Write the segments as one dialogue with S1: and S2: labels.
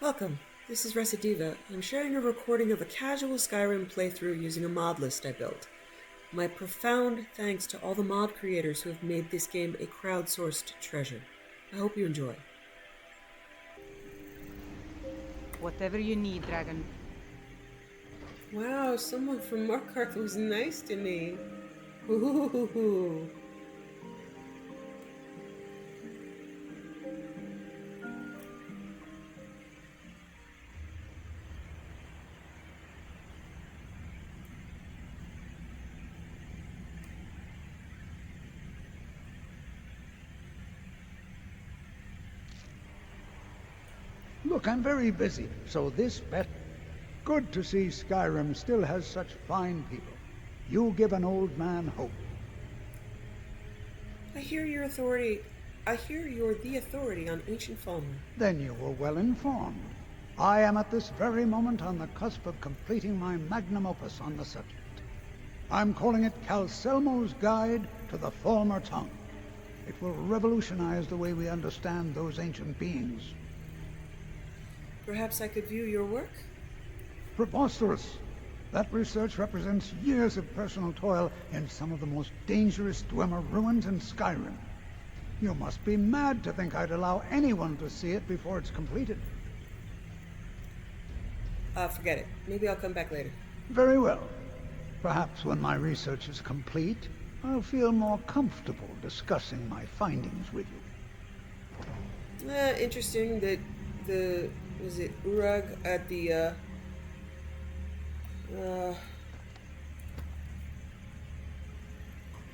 S1: Welcome. This is Recidiva. I'm sharing a recording of a casual Skyrim playthrough using a mod list I built. My profound thanks to all the mod creators who have made this game a crowdsourced treasure. I hope you enjoy.
S2: Whatever you need, Dragon.
S1: Wow, someone from Markarth was nice to me. Ooh.
S3: Look, I'm very busy, so this bet... Good to see Skyrim still has such fine people. You give an old man hope.
S1: I hear you're the authority on ancient Falmer.
S3: Then you were well informed. I am at this very moment on the cusp of completing my magnum opus on the subject. I'm calling it Calcelmo's Guide to the Falmer Tongue. It will revolutionize the way we understand those ancient beings.
S1: Perhaps I could view your work?
S3: Preposterous. That research represents years of personal toil in some of the most dangerous Dwemer ruins in Skyrim. You must be mad to think I'd allow anyone to see it before it's completed.
S1: Forget it. Maybe I'll come back later.
S3: Very well. Perhaps when my research is complete, I'll feel more comfortable discussing my findings with you.
S1: Interesting that was it Urag at the,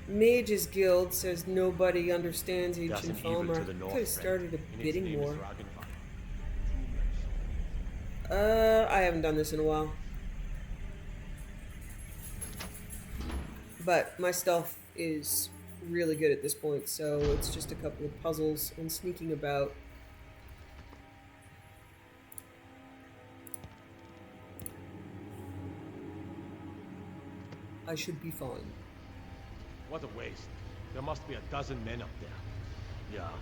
S1: Mages Guild says nobody understands ancient Falmer. Could have started a bidding war. I haven't done this in a while. But my stealth is really good at this point, so it's just a couple of puzzles and sneaking about. I should be fine.
S4: What a waste. There must be a dozen men up there. Yeah.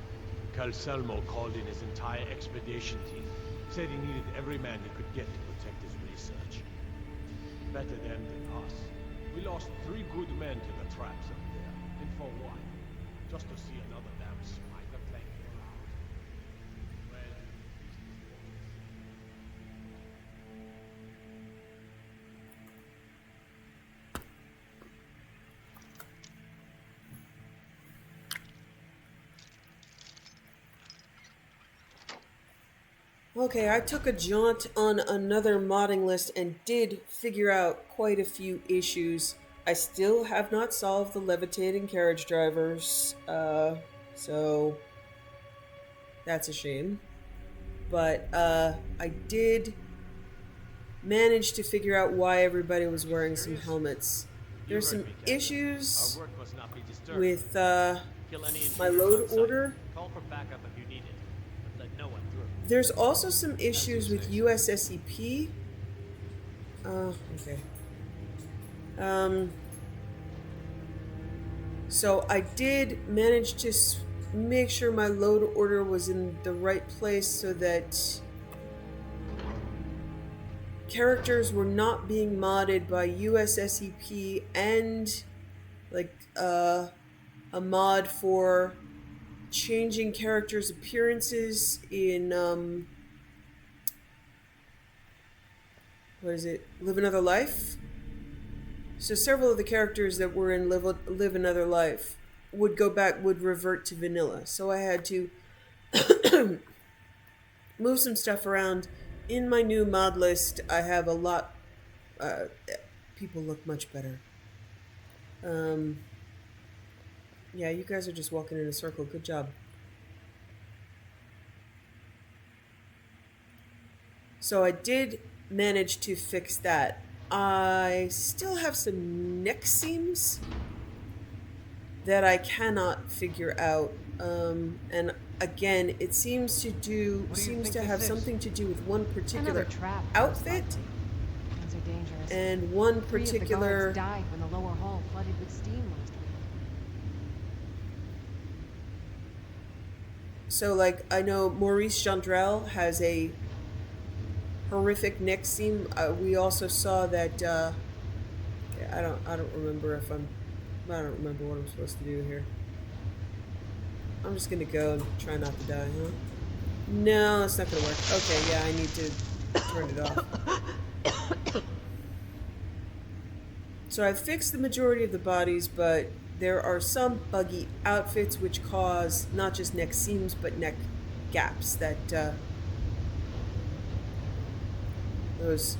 S4: Calcelmo called in his entire expedition team. Said he needed every man he could get to protect his research. Better them than us. We lost 3 good men to the traps up there. And for what? Just to see another damn spider playing around. Well,
S1: Okay, I took a jaunt on another modding list and did figure out quite a few issues. I still have not solved the levitating carriage drivers, so that's a shame. But I did manage to figure out why everybody was wearing some helmets. There's some issues with my load order.
S4: call for backup if you need it, but let no one through.
S1: There's also some issues with USSEP. Okay. So I did manage to make sure my load order was in the right place so that characters were not being modded by USSEP and like a mod for changing characters' appearances in Live Another Life. So several of the characters that were in Live Another Life would revert to vanilla. So I had to move some stuff around. In my new mod list, I have a lot. People look much better. Yeah, you guys are just walking in a circle. Good job. So I did manage to fix that. I still have some neck seams that I cannot figure out. And again, it seems to have something to do with one particular outfit and one particular
S2: died when the lower hall flooded with steam last week.
S1: So, like, I know Maurice Gendrell has a horrific neck seam. We also saw that. Yeah, I don't remember if I'm. I don't remember what I'm supposed to do here. I'm just gonna go and try not to die, huh? No, that's not gonna work. Okay, yeah, I need to turn it off. So I've fixed the majority of the bodies, but there are some buggy outfits which cause not just neck seams, but neck gaps. Those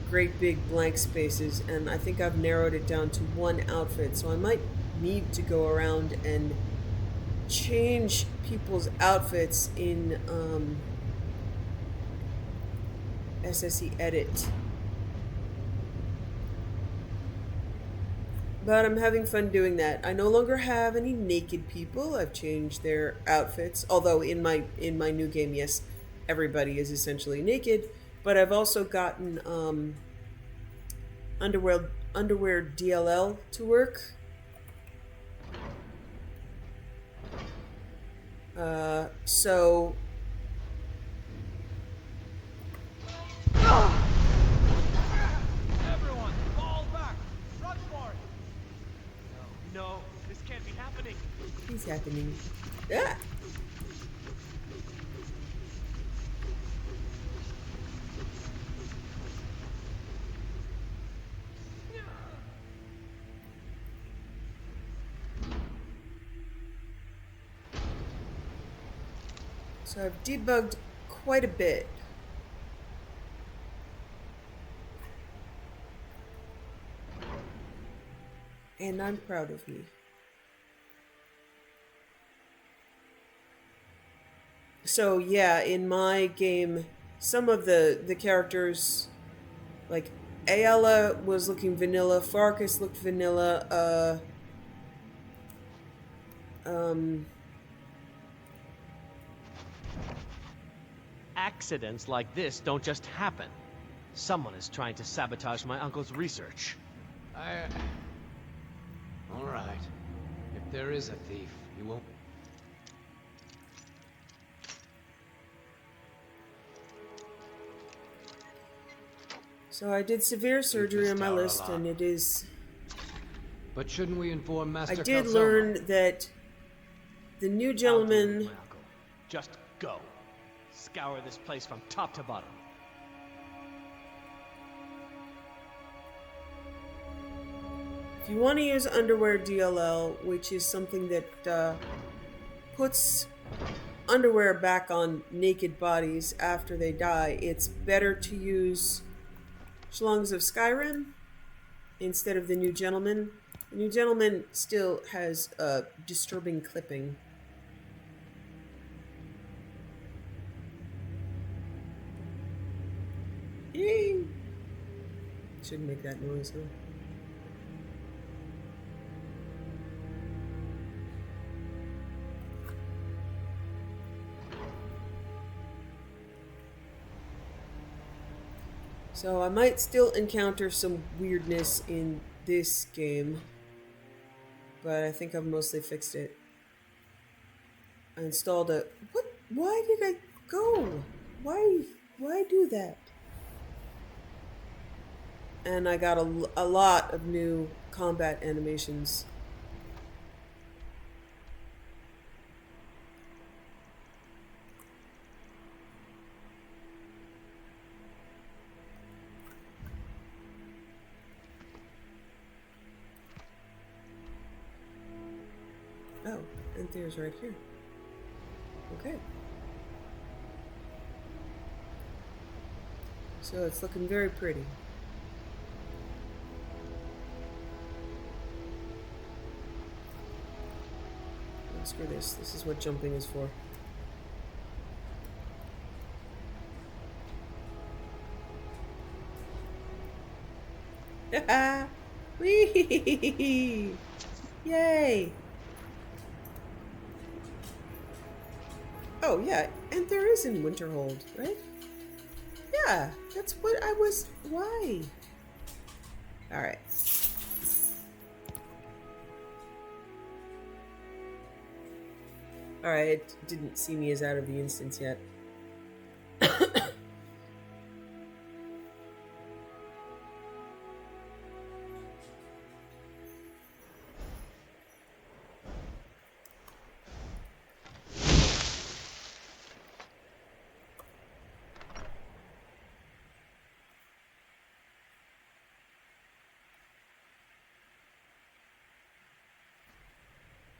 S1: great big blank spaces, and I think I've narrowed it down to one outfit. So I might need to go around and change people's outfits in SSE Edit. But I'm having fun doing that. I no longer have any naked people. I've changed their outfits. Although in my new game, yes, everybody is essentially naked. But I've also gotten underwear DLL to work. So
S4: Everyone, fall back! Run for it! No, this can't be happening.
S1: it's happening. Ah! So I've debugged quite a bit. And I'm proud of me. So yeah, in my game, some of the characters, like Ayala was looking vanilla, Farkas looked vanilla,
S5: Accidents like this don't just happen. Someone is trying to sabotage my uncle's research.
S6: All right. If there is a thief, he won't...
S1: so I did severe surgery on my list, and it is...
S6: But shouldn't we inform Master
S1: I did
S6: Calcelmo?
S1: learn that the new
S5: I'll do it,
S1: gentleman...
S5: my uncle. Just go. Scour this place from top to bottom.
S1: If you want to use underwear DLL, which is something that puts underwear back on naked bodies after they die, it's better to use Schlongs of Skyrim instead of the New Gentleman. The New Gentleman still has a disturbing clipping. Yay! Shouldn't make that noise, huh? So I might still encounter some weirdness in this game, but I think I've mostly fixed it. I installed a... What? Why did I go? Why do that? And I got a lot of new combat animations. Oh, and there's right here. Okay. So it's looking very pretty. Oh, screw this. This is what jumping is for. Haha! Whee! Yay! Oh, yeah, and there is in Winterhold, right? Yeah, that's what I was... Why? Alright. Alright, it didn't see me as out of the instance yet.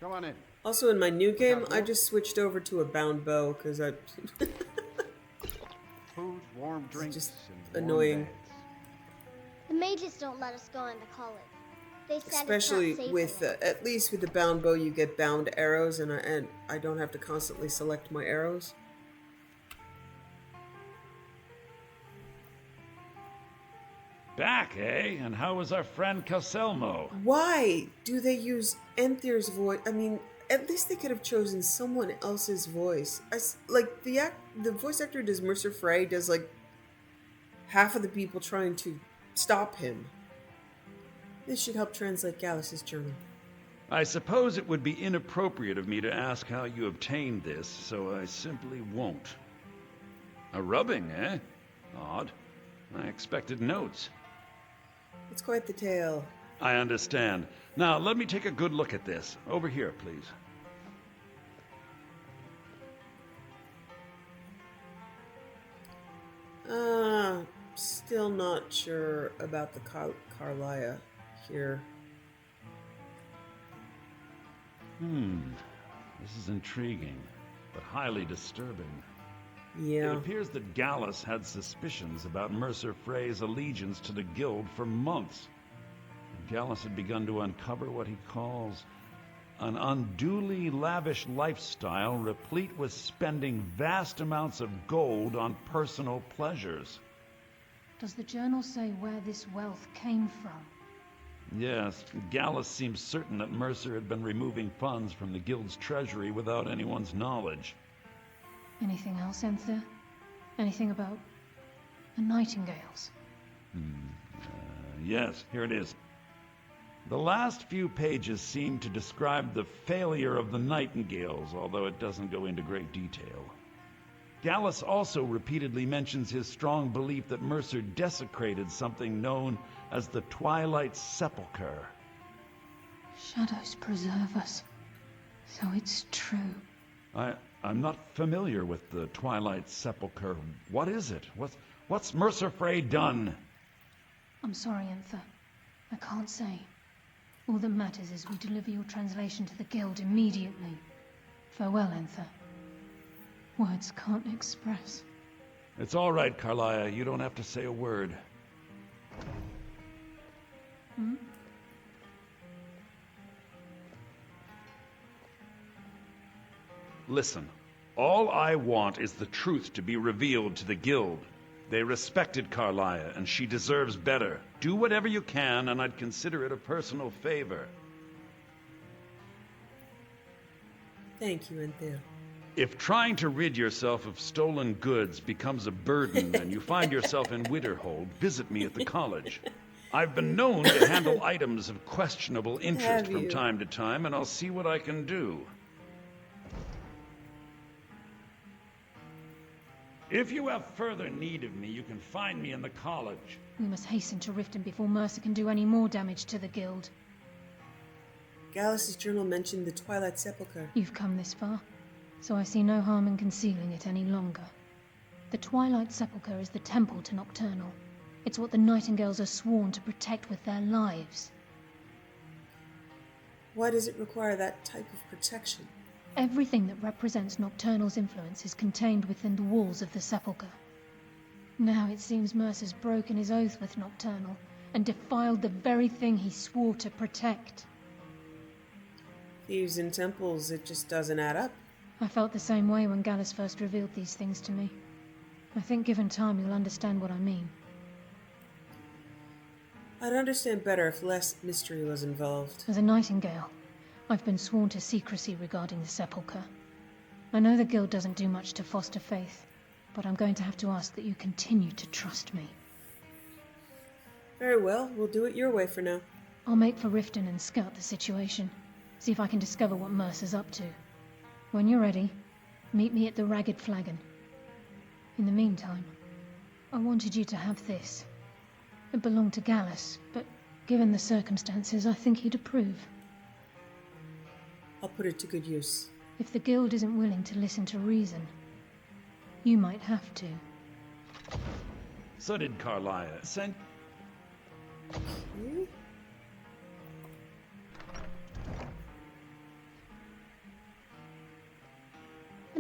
S7: Come on in.
S1: Also, in my new game, I
S7: Bill?
S1: just switched over to a bound bow because I.
S7: Food, warm drinks,
S1: just
S7: and warm
S1: annoying.
S7: beds.
S8: The mages don't let us go into college. They said
S1: Especially
S8: it's not safe
S1: with,
S8: in there.
S1: at least with the bound bow, you get bound arrows, and I don't have to constantly select my arrows.
S9: Back, eh? And how was our friend Calselmo?
S1: Why do they use Enther's voice? I mean, at least they could have chosen someone else's voice. Like the voice actor does Mercer Frey does like half of the people trying to stop him. This should help translate Gallus's journal.
S9: I suppose it would be inappropriate of me to ask how you obtained this, so I simply won't. A rubbing, eh? Odd. I expected notes.
S1: It's quite the tale.
S9: I understand. Now, let me take a good look at this. Over here, please.
S1: Still not sure about the Carlia here.
S9: This is intriguing, but highly disturbing. It
S1: Yeah.
S9: appears that Gallus had suspicions about Mercer Frey's allegiance to the Guild for months. Gallus had begun to uncover what he calls an unduly lavish lifestyle replete with spending vast amounts of gold on personal pleasures.
S10: Does the journal say where this wealth came from?
S9: Yes, Gallus seems certain that Mercer had been removing funds from the Guild's treasury without anyone's knowledge.
S10: Anything else, Enther? Anything about the nightingales?
S9: Yes, here it is. The last few pages seem to describe the failure of the nightingales, although it doesn't go into great detail. Gallus also repeatedly mentions his strong belief that Mercer desecrated something known as the Twilight Sepulchre.
S10: Shadows preserve us. So it's true.
S9: I'm not familiar with the Twilight Sepulchre. What is it? What's Mercer Frey done?
S10: I'm sorry, Enther. I can't say. All that matters is we deliver your translation to the Guild immediately. Farewell, Enther. Words can't express.
S9: It's all right, Carlia. You don't have to say a word. Listen, all I want is the truth to be revealed to the Guild. They respected Carlia, and she deserves better. Do whatever you can, and I'd consider it a personal favor.
S1: Thank you, Enther.
S9: If trying to rid yourself of stolen goods becomes a burden and you find yourself in Winterhold, visit me at the college. I've been known to handle items of questionable interest
S1: Have
S9: from
S1: you?
S9: time to time, and I'll see what I can do. If you have further need of me, you can find me in the college.
S10: We must hasten to Riften before Mercer can do any more damage to the Guild.
S1: Gallus's journal mentioned the Twilight Sepulchre.
S10: You've come this far, so I see no harm in concealing it any longer. The Twilight Sepulchre is the temple to Nocturnal. It's what the Nightingales are sworn to protect with their lives.
S1: Why does it require that type of protection?
S10: Everything that represents Nocturnal's influence is contained within the walls of the Sepulchre. Now it seems Mercer's broken his oath with Nocturnal and defiled the very thing he swore to protect.
S1: Thieves in temples, it just doesn't add up.
S10: I felt the same way when Gallus first revealed these things to me. I think given time you'll understand what I mean.
S1: I'd understand better if less mystery was involved.
S10: As a Nightingale, I've been sworn to secrecy regarding the Sepulchre. I know the Guild doesn't do much to foster faith, but I'm going to have to ask that you continue to trust me.
S1: Very well, we'll do it your way for now.
S10: I'll make for Riften and scout the situation. See if I can discover what Mercer's up to. When you're ready, meet me at the Ragged Flagon. In the meantime, I wanted you to have this. It belonged to Gallus, but given the circumstances, I think he'd approve.
S1: I'll put it to good use.
S10: If the Guild isn't willing to listen to reason, you might have to.
S9: So did Carlia.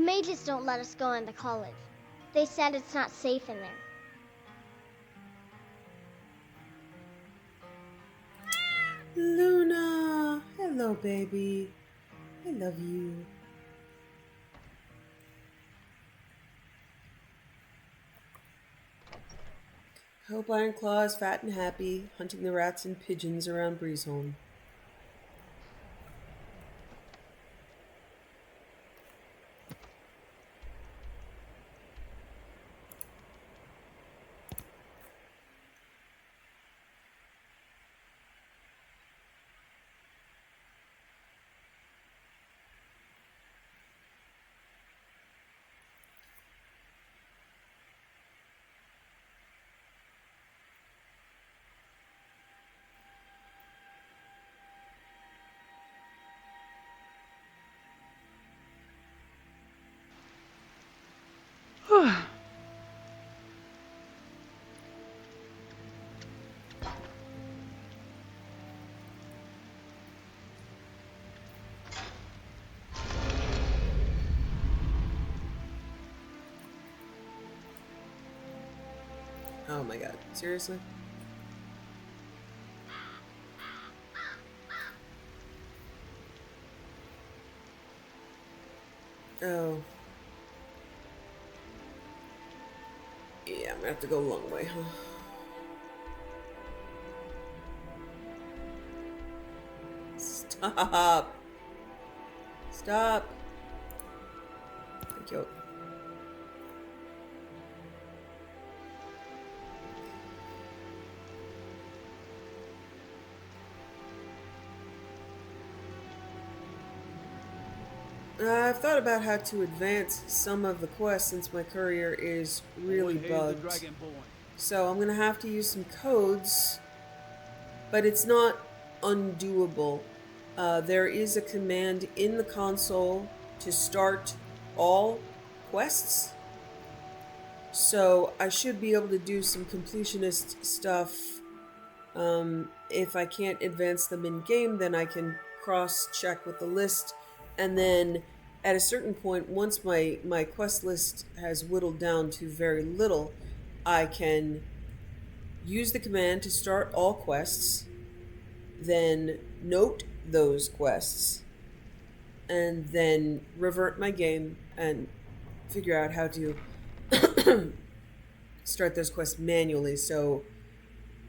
S8: mages don't let us go into college. They said it's not safe in there.
S1: Luna! Hello, baby. I love you. Hope Ironclaw is fat and happy, hunting the rats and pigeons around Breezeholm. Oh my god, seriously? Oh. Yeah, I'm gonna have to go a long way, huh? Stop! Stop! Thank you. I've thought about how to advance some of the quests since my courier is really bugged. So I'm going to have to use some codes, but it's not undoable. There is a command in the console to start all quests. So I should be able to do some completionist stuff. If I can't advance them in game, then I can cross-check with the list. And then at a certain point, once my quest list has whittled down to very little, I can use the command to start all quests, then note those quests, and then revert my game and figure out how to start those quests manually. So,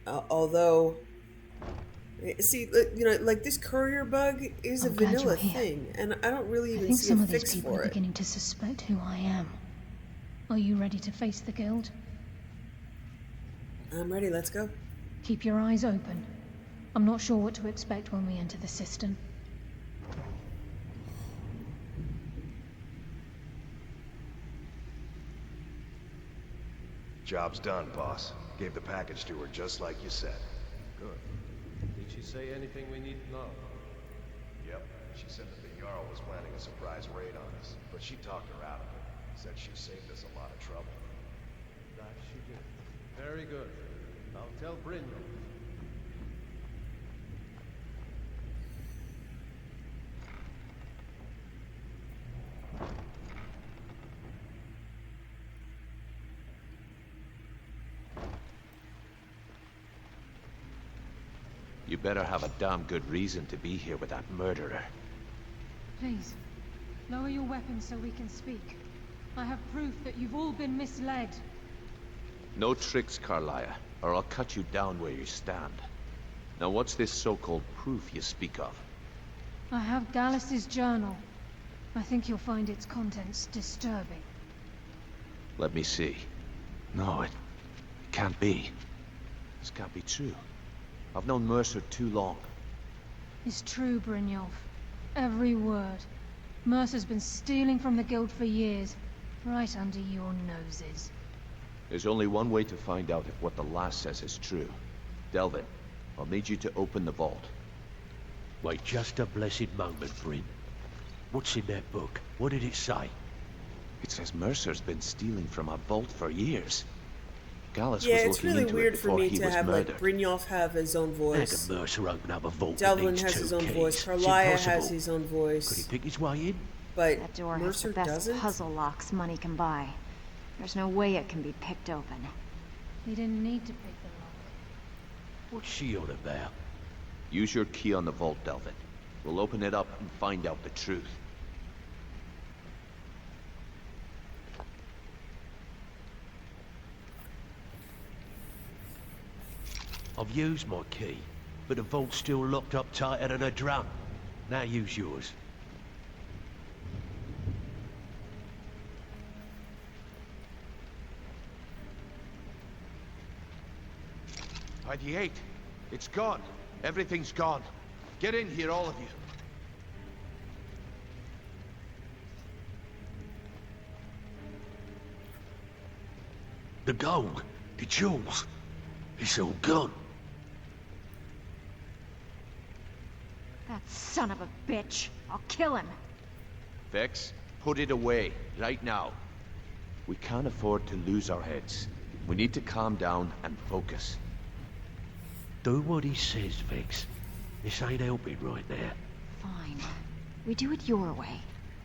S1: although... See, you know, like this courier bug is a vanilla thing, and I don't really even see a fix for it.
S10: I think some of these people are beginning to suspect who I am. Are you ready to face the guild?
S1: I'm ready, let's go.
S10: Keep your eyes open. I'm not sure what to expect when we enter the system.
S7: Job's done, boss. Gave the package to her just like you said.
S4: Good. Did she say anything we need to know?
S7: Yep. She said that the Jarl was planning a surprise raid on us, but she talked her out of it. Said she saved us a lot of trouble.
S4: That she did. Very good. I'll tell Brynjolf.
S6: You better have a damn good reason to be here with that murderer.
S10: Please, lower your weapons so we can speak. I have proof that you've all been misled.
S6: No tricks, Carlia, or I'll cut you down where you stand. Now what's this so-called proof you speak of?
S10: I have Gallus's journal. I think you'll find its contents disturbing.
S6: Let me see. No, it can't be. This can't be true. I've known Mercer too long.
S10: It's true, Brynjolf. Every word. Mercer's been stealing from the guild for years, right under your noses.
S6: There's only one way to find out if what the lass says is true. Delvin, I'll need you to open the vault.
S11: Wait just a blessed moment, Bryn. What's in that book? What did it say?
S6: It says Mercer's been stealing from a vault for years. Gallus
S1: Yeah,
S6: was
S1: it's
S6: looking
S1: really
S6: into
S1: weird
S6: it
S1: for
S6: before
S1: me
S6: he
S1: to
S6: was
S1: have
S6: murdered.
S1: like Brynjolf have his own
S11: How
S1: voice.
S11: can Mercer open up a vault
S1: Delvin
S11: that needs
S1: has
S11: two
S1: his own
S11: keys?
S1: voice.
S11: It's
S1: Carlia has
S11: impossible.
S1: his own
S11: Could he
S1: voice.
S11: pick his way in?
S1: but
S12: That door has
S1: Mercer
S12: the best
S1: doesn't?
S12: puzzle locks money can buy. There's no way it can be picked open.
S10: You didn't need to pick the lock.
S11: What's she on about?
S6: Use your key on the vault, Delvin. We'll open it up and find out the truth.
S11: I've used my key, but the vault's still locked up tighter than a drum. Now use yours.
S6: ID8. It's gone. Everything's gone. Get in here, all of you.
S11: The gold, the jewels, it's all gone.
S12: That son of a bitch. I'll kill him.
S6: Vex, put it away, right now. We can't afford to lose our heads. We need to calm down and focus.
S11: Do what he says, Vex. This ain't helping right now.
S12: Fine. We do it your way.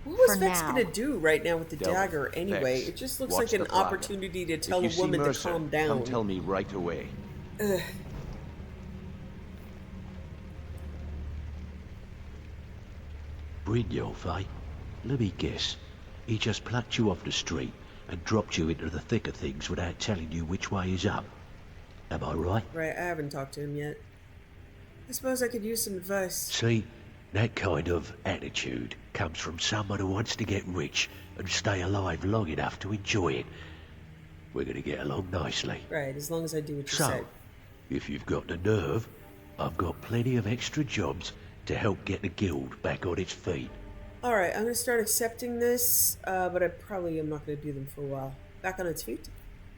S1: What was
S12: For
S1: Vex
S12: now.
S1: gonna do right now with the
S6: Delvin,
S1: dagger anyway?
S6: Vex,
S1: It just looks
S6: watch
S1: like an
S6: the flag.
S1: opportunity to
S6: If
S1: tell
S6: you
S1: a
S6: see
S1: woman
S6: Mercer,
S1: to calm down.
S6: come tell me right away.
S1: Ugh.
S11: Brynjolf, eh? Let me guess. He just plucked you off the street and dropped you into the thick of things without telling you which way is up. Am I right?
S1: Right, I haven't talked to him yet. I suppose I could use some advice.
S11: See, that kind of attitude comes from someone who wants to get rich and stay alive long enough to enjoy it. We're gonna get along nicely.
S1: Right, as long as I do what you
S11: So,
S1: say.
S11: if you've got the nerve, I've got plenty of extra jobs to help get the guild back on its feet.
S1: Alright, I'm gonna start accepting this, but I probably am not gonna do them for a while. Back on its feet?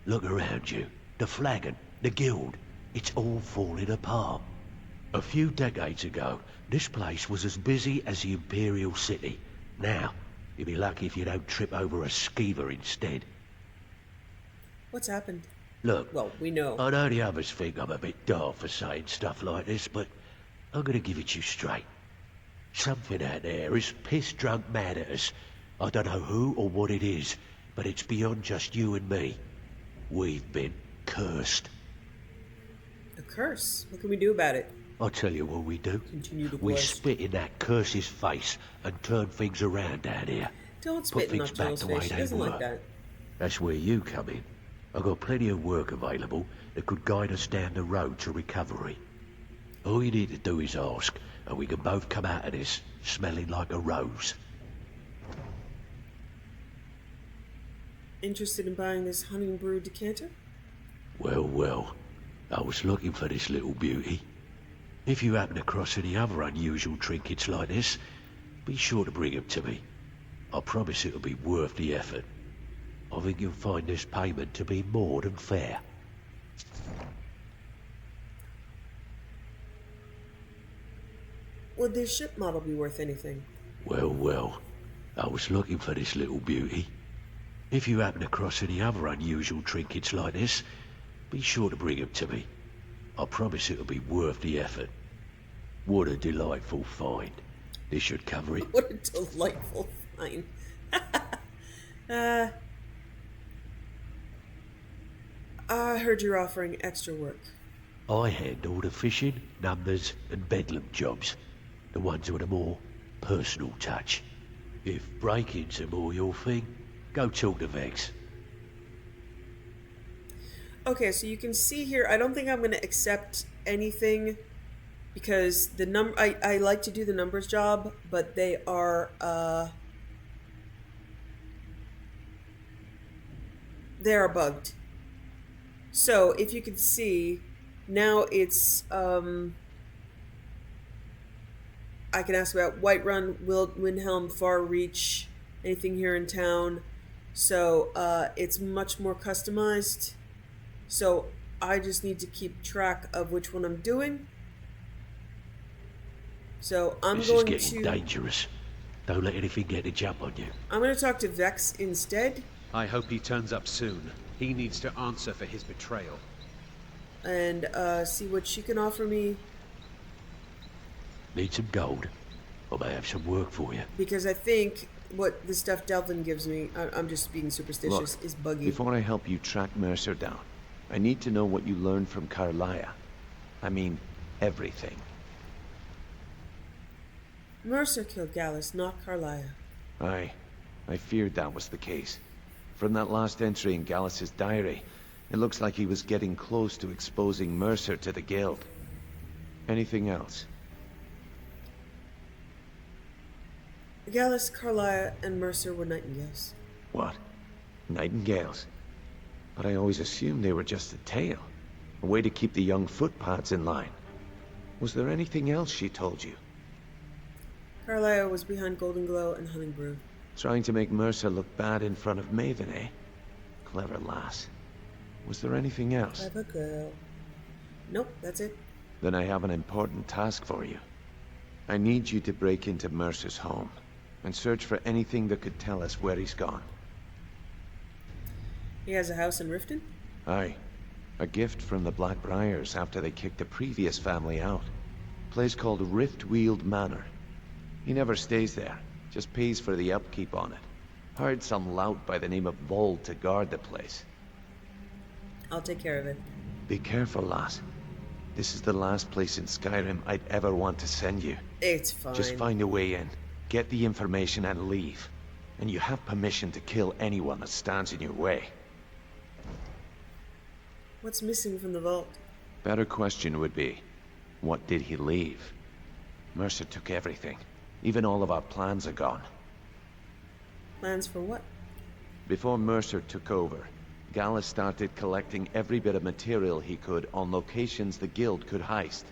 S11: Look around you. The flagon, the guild, it's all falling apart. A few decades ago, this place was as busy as the Imperial City. Now, you'll be lucky if you don't trip over a skeever instead.
S1: What's happened?
S11: Look,
S1: Well, we know.
S11: I know the others think I'm a bit daft for saying stuff like this, but I'm gonna give it you straight. Something out there is piss-drunk mad at us. I don't know who or what it is, but it's beyond just you and me. We've been cursed.
S1: A curse? What can we do about it?
S11: I'll tell you what we do.
S1: Continue to
S11: We
S1: coerce.
S11: spit in that curse's face and turn things around down here.
S1: Don't
S11: Put
S1: spit in
S11: things back
S1: Nocturnal's
S11: the way
S1: face. She
S11: they
S1: doesn't like
S11: were.
S1: that.
S11: That's where you come in. I've got plenty of work available that could guide us down the road to recovery. All you need to do is ask, and we can both come out of this smelling like a rose.
S1: Interested in buying this honey and brew decanter?
S11: Well, well, I was looking for this little beauty. If you happen across any other unusual trinkets like this, be sure to bring them to me. I promise it'll be worth the effort. I think you'll find this payment to be more than fair.
S1: Would this ship model be worth anything?
S11: Well, well, I was looking for this little beauty. If you happen across any other unusual trinkets like this, be sure to bring them to me. I promise it'll be worth the effort. What a delightful find. This should cover it.
S1: What a delightful find. I heard you're offering extra work.
S11: I handle the fishing, numbers, and bedlam jobs. The ones with a more personal touch. If break-ins are more your thing, go talk to Vex.
S1: Okay, so you can see here, I don't think I'm going to accept anything because the I like to do the numbers job, but they are bugged. So if you can see, now it's I can ask about Whiterun, Windhelm, Far Reach, anything here in town. So it's much more customized. So I just need to keep track of which one I'm doing. So
S11: This is getting dangerous. Don't let anything get a jump on you.
S1: I'm going to talk to Vex instead.
S5: I hope he turns up soon. He needs to answer for his betrayal.
S1: And see what she can offer me.
S11: Need some gold? I may have some work for you.
S1: Because I think what the stuff Delvin gives me, I'm just being superstitious,
S6: Look,
S1: is buggy.
S6: before I help you track Mercer down, I need to know what you learned from Carlia. I mean, everything.
S1: Mercer killed Gallus, not Carlia.
S6: Aye, I feared that was the case. From that last entry in Gallus's diary, it looks like he was getting close to exposing Mercer to the Guild. Anything else?
S1: Gallus, Carlia, and Mercer were nightingales.
S6: What? Nightingales? But I always assumed they were just a tale. A way to keep the young footpads in line. Was there anything else she told you?
S1: Carlia was behind Golden Glow and Hunting Brew.
S6: Trying to make Mercer look bad in front of Maven, eh? Clever lass. Was there anything else?
S1: Clever girl. Nope, that's it.
S6: Then I have an important task for you. I need you to break into Mercer's home and search for anything that could tell us where he's gone.
S1: He has a house in Riften?
S6: Aye. A gift from the Blackbriars after they kicked the previous family out. Place called Riftweald Manor. He never stays there, just pays for the upkeep on it. Hired some lout by the name of Vold to guard the place.
S1: I'll take care of it.
S6: Be careful, lass. This is the last place in Skyrim I'd ever want to send you.
S1: It's fine.
S6: Just find a way in, get the information and leave. And you have permission to kill anyone that stands in your way.
S1: What's missing from the vault?
S6: Better question would be, what did he leave? Mercer took everything. Even all of our plans are gone.
S1: Plans for what?
S6: Before Mercer took over, Gallus started collecting every bit of material he could on locations the Guild could heist.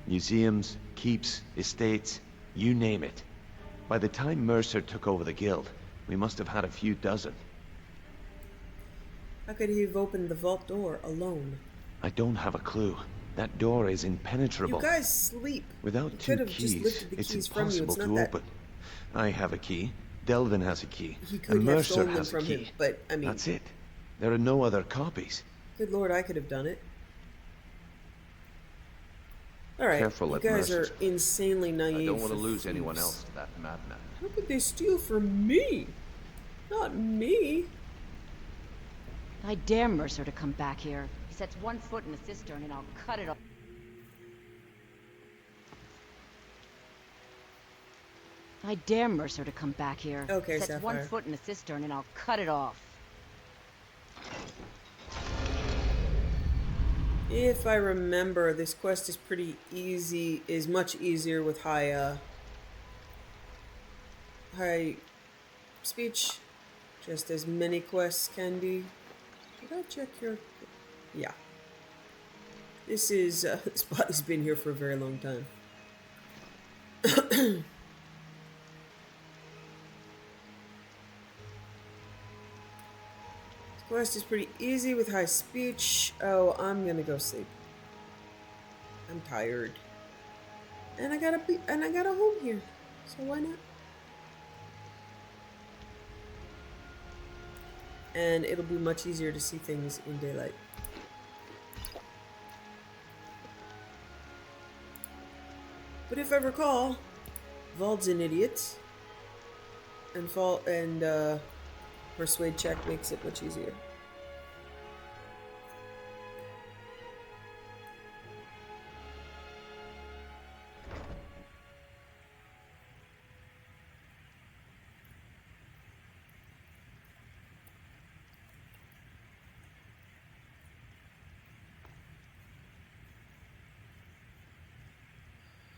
S6: Museums, keeps, estates, you name it. By the time Mercer took over the Guild, we must have had a few dozen.
S1: How could he have opened the vault door alone?
S6: I don't have a clue. That door is impenetrable.
S1: You guys sleep.
S6: Without
S1: You
S6: two
S1: could have just
S6: keys,
S1: lifted the
S6: it's
S1: keys from you.
S6: impossible
S1: It's not
S6: to
S1: that
S6: open. I have a key, Delvin has a key,
S1: he could
S6: and
S1: have
S6: Mercer
S1: stolen them
S6: has a
S1: from
S6: key.
S1: him, but I mean,
S6: That's it. There are no other copies.
S1: good lord, I could have done it. All right,
S6: Careful
S1: you
S6: at
S1: guys
S6: Mercer's.
S1: are insanely naive.
S6: I don't want to
S1: for
S6: lose anyone
S1: thieves.
S6: else to that madman.
S1: How could they steal from me? Not me.
S12: I dare Mercer to come back here. He sets one foot in the cistern and I'll cut it off. I dare Mercer to come back here.
S1: Okay,
S12: Sets one
S1: Sapphire.
S12: foot in the cistern and I'll cut it off.
S1: If I remember, this quest is pretty easy. Is much easier with high speech. Just as many quests can be. Did I check your? Yeah. This is this body's been here for a very long time. Quest is pretty easy with high speech. Oh, I'm gonna go sleep. I'm tired. And I got a home here. So why not? And it'll be much easier to see things in daylight. But if I recall, Vold's an idiot. And persuade check makes it much easier.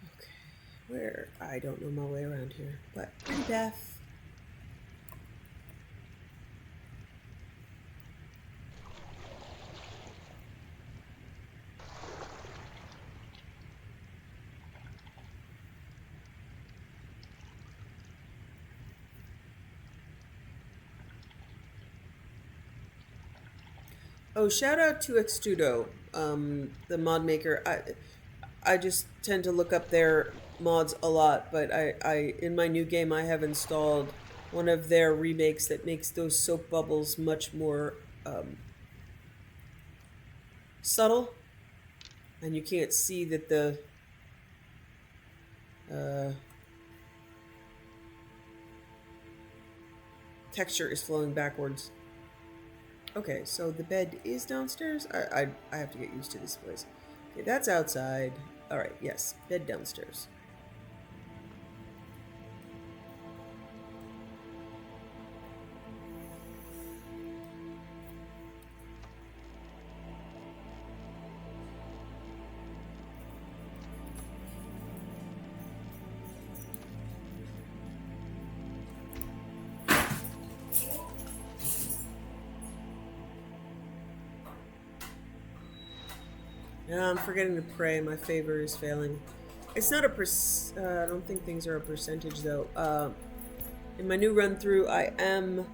S1: Okay, where? I don't know my way around here, but pretty Beth. Oh, shout out to Extudo, the mod maker. I just tend to look up their mods a lot, but I in my new game I have installed one of their remakes that makes those soap bubbles much more subtle, and you can't see that the texture is flowing backwards. Okay, so the bed is downstairs. I have to get used to this place. Okay, that's outside. All right, yes, bed downstairs. Yeah, I'm forgetting to pray. My favor is failing. It's not a I don't think things are a percentage, though. In my new run-through, I am...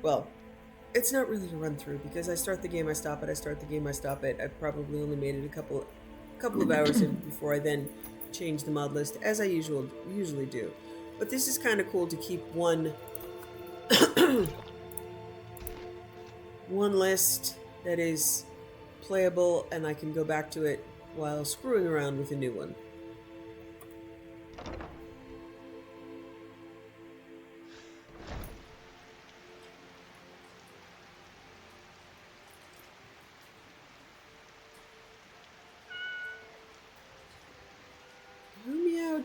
S1: Well, it's not really a run-through, because I start the game, I stop it, I start the game, I stop it. I've probably only made it a couple of hours in before I then change the mod list, as I usually do. But this is kind of cool to keep one... one list that is playable, and I can go back to it while screwing around with a new one. Who meowed?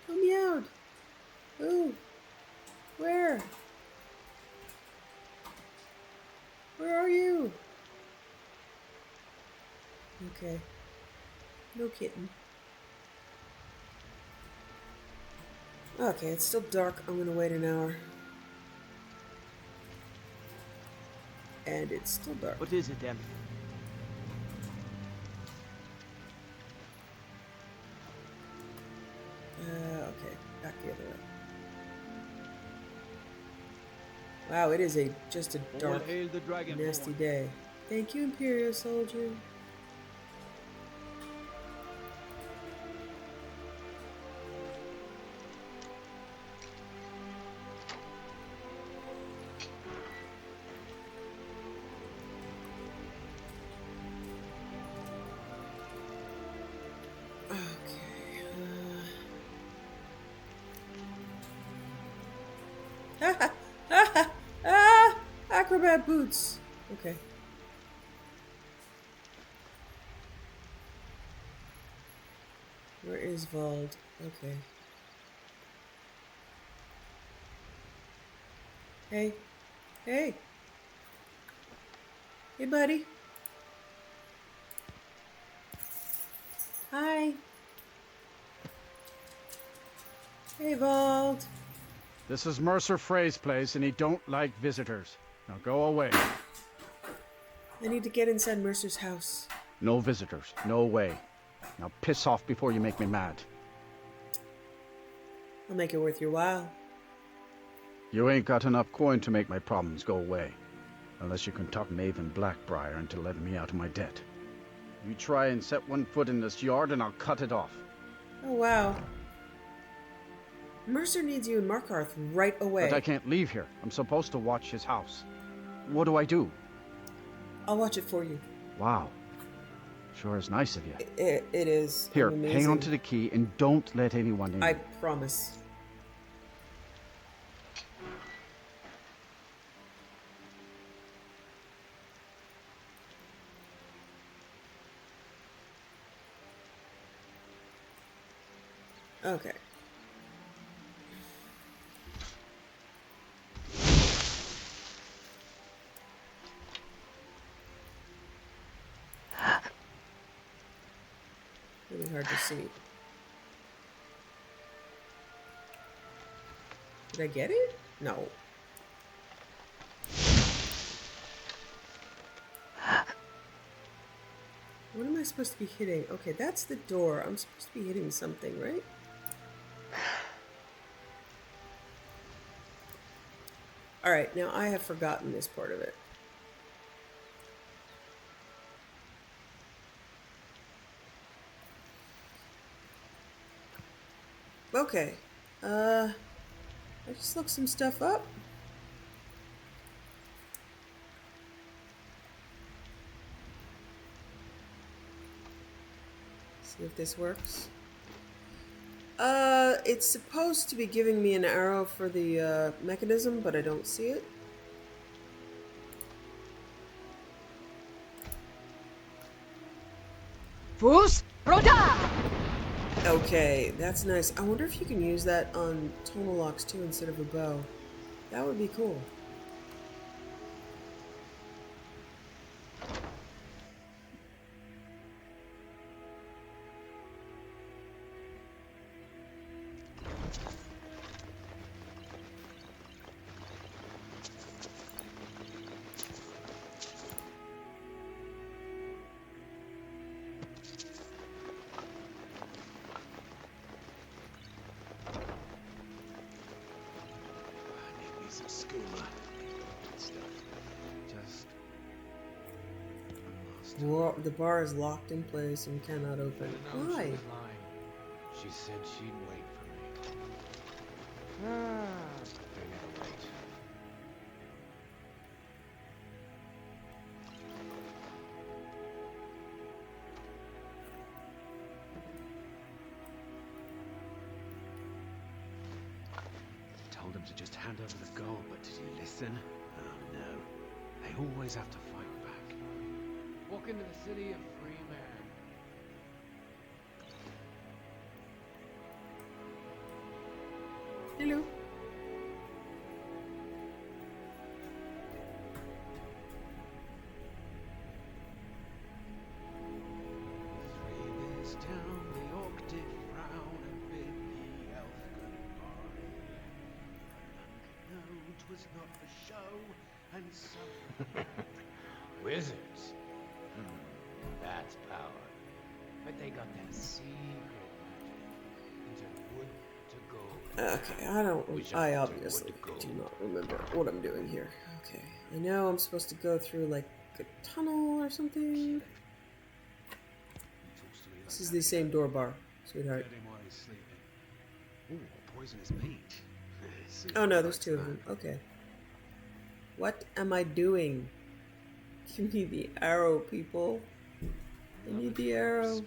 S1: Who meowed? Who? Where? Where are you? Okay. No kitten. Okay, it's still dark. I'm gonna wait an hour. And it's still dark.
S5: What is it, Em?
S1: Okay. Back the other way. Wow, it is just a dark, nasty day. Thank you, Imperial Soldier. Acrobat boots. Okay. Where is Vald? Okay. Hey. Hey. Hey, buddy. Hi. Hey, Vald.
S13: This is Mercer Frey's place, and he don't like visitors. Now go away.
S1: I need to get inside Mercer's house.
S13: No visitors. No way. Now piss off before you make me mad.
S1: I'll make it worth your while.
S13: You ain't got enough coin to make my problems go away. Unless you can talk Maven Blackbriar into letting me out of my debt. You try and set one foot in this yard and I'll cut it off.
S1: Oh, wow. Mercer needs you in Markarth right away.
S13: But I can't leave here. I'm supposed to watch his house. What do I do?
S1: I'll watch it for you.
S13: Wow. Sure is nice of you.
S1: It is.
S13: Here,
S1: amazing.
S13: hang on to the key and don't let anyone in.
S1: I promise. Okay. Really hard to see. Did I get it? No. What am I supposed to be hitting? Okay, that's the door. I'm supposed to be hitting something, right? Alright, now I have forgotten this part of it. Okay. I just looked some stuff up. See if this works. It's supposed to be giving me an arrow for the mechanism, but I don't see it.
S12: Fus Roda!
S1: Okay, that's nice. I wonder if you can use that on tonal locks too instead of a bow. That would be cool. The bar is locked in place and cannot open. Why?
S14: She said she'd wait for me. They never wait. Told him to just hand over the gold, but did he listen? Oh no. They always have to fight back. Walk into the city a free man.
S1: Hello.
S14: Through this town, the orc did frown and bid the elf goodbye. None could know 'twas not for show, and so wizards. That's power. But they got that secret magic. Into wood to go.
S1: Okay, I obviously do not remember what I'm doing here. Okay, I know I'm supposed to go through like a tunnel or something. This is the same door bar, sweetheart.
S14: Ooh, poisonous meat.
S1: Oh no, there's two of them. Okay. What am I doing? Give me the arrow, people. I need the arrow.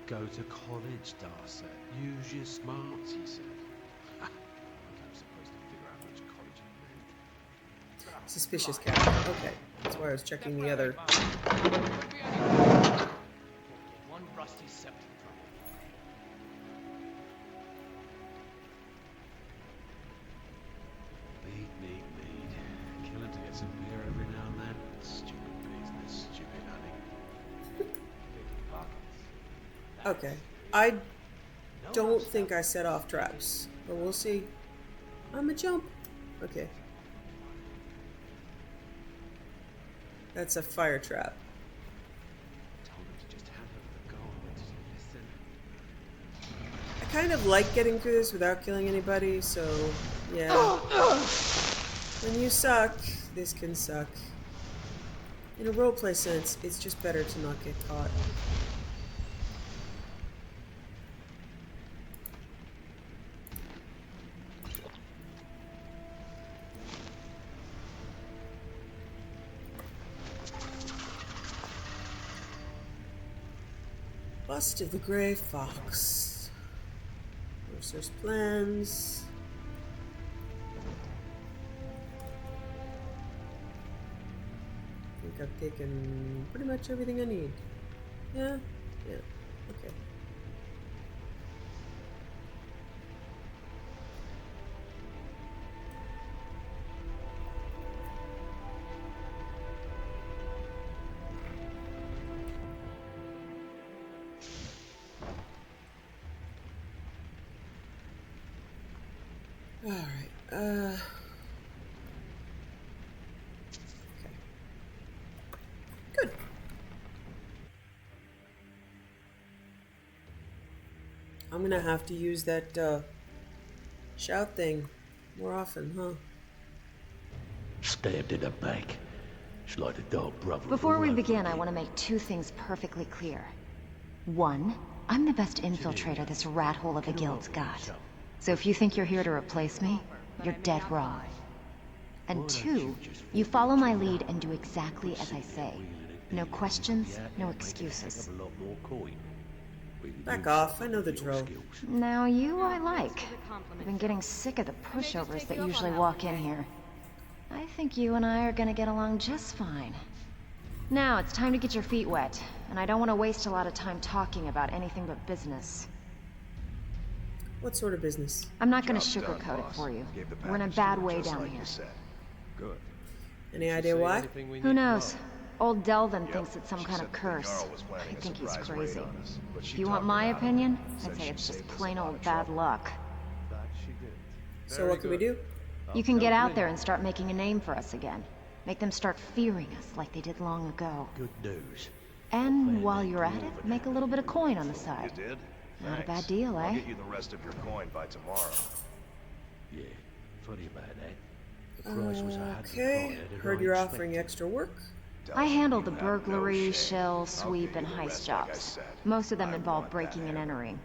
S14: Go to college, Darcy. Use your smarts, he said. I think I'm supposed to figure out which college he meant.
S1: Suspicious cat. Okay, that's why I was checking the other.
S14: One rusty scepter from Mead. Killing to get some beer every now and then. Stupid business, stupid hunting.
S1: Okay, I don't think I set off traps, but we'll see. I'm a jump. Okay. That's a fire trap. I kind of like getting through this without killing anybody, so yeah. When you suck, this can suck. In a roleplay sense, it's just better to not get caught. Bust of the Grey Fox. Mercer's plans. I think I've taken pretty much everything I need. Yeah? Yeah. Okay. Alright, okay. Good. I'm gonna have to use that, shout thing more often, huh?
S11: Stabbed in the back. It's like a dog brother.
S12: Before we begin, I want to make two things perfectly clear. One, I'm the best infiltrator this rat hole of a guild's got. So if you think you're here to replace me, you're dead wrong. And two, you follow my lead and do exactly as I say. No questions, no excuses.
S1: Back off, I know the drill.
S12: Now you I like. I've been getting sick of the pushovers that usually walk in here. I think you and I are gonna get along just fine. Now it's time to get your feet wet, and I don't want to waste a lot of time talking about anything but business.
S1: What sort of business?
S12: I'm not gonna sugarcoat it for you. We're in a bad way down here.
S4: Good.
S1: Any idea why?
S12: Who knows? Old Delvin thinks it's some kind of curse. I think he's crazy. If you want my opinion, I'd say it's just plain old bad luck.
S1: So what can we do?
S12: You can get out there and start making a name for us again. Make them start fearing us like they did long ago.
S11: Good news.
S12: And while you're at it, make a little bit of coin on the side.
S7: You did?
S12: Not a
S7: Thanks.
S12: bad deal, eh?
S7: I'll get you the rest of your coin by tomorrow.
S11: Yeah, funny about that. The price was
S1: Okay, heard you're offering extra work.
S12: I handle the burglary, shell, sweep, and heist jobs. Most of them involve breaking and entering.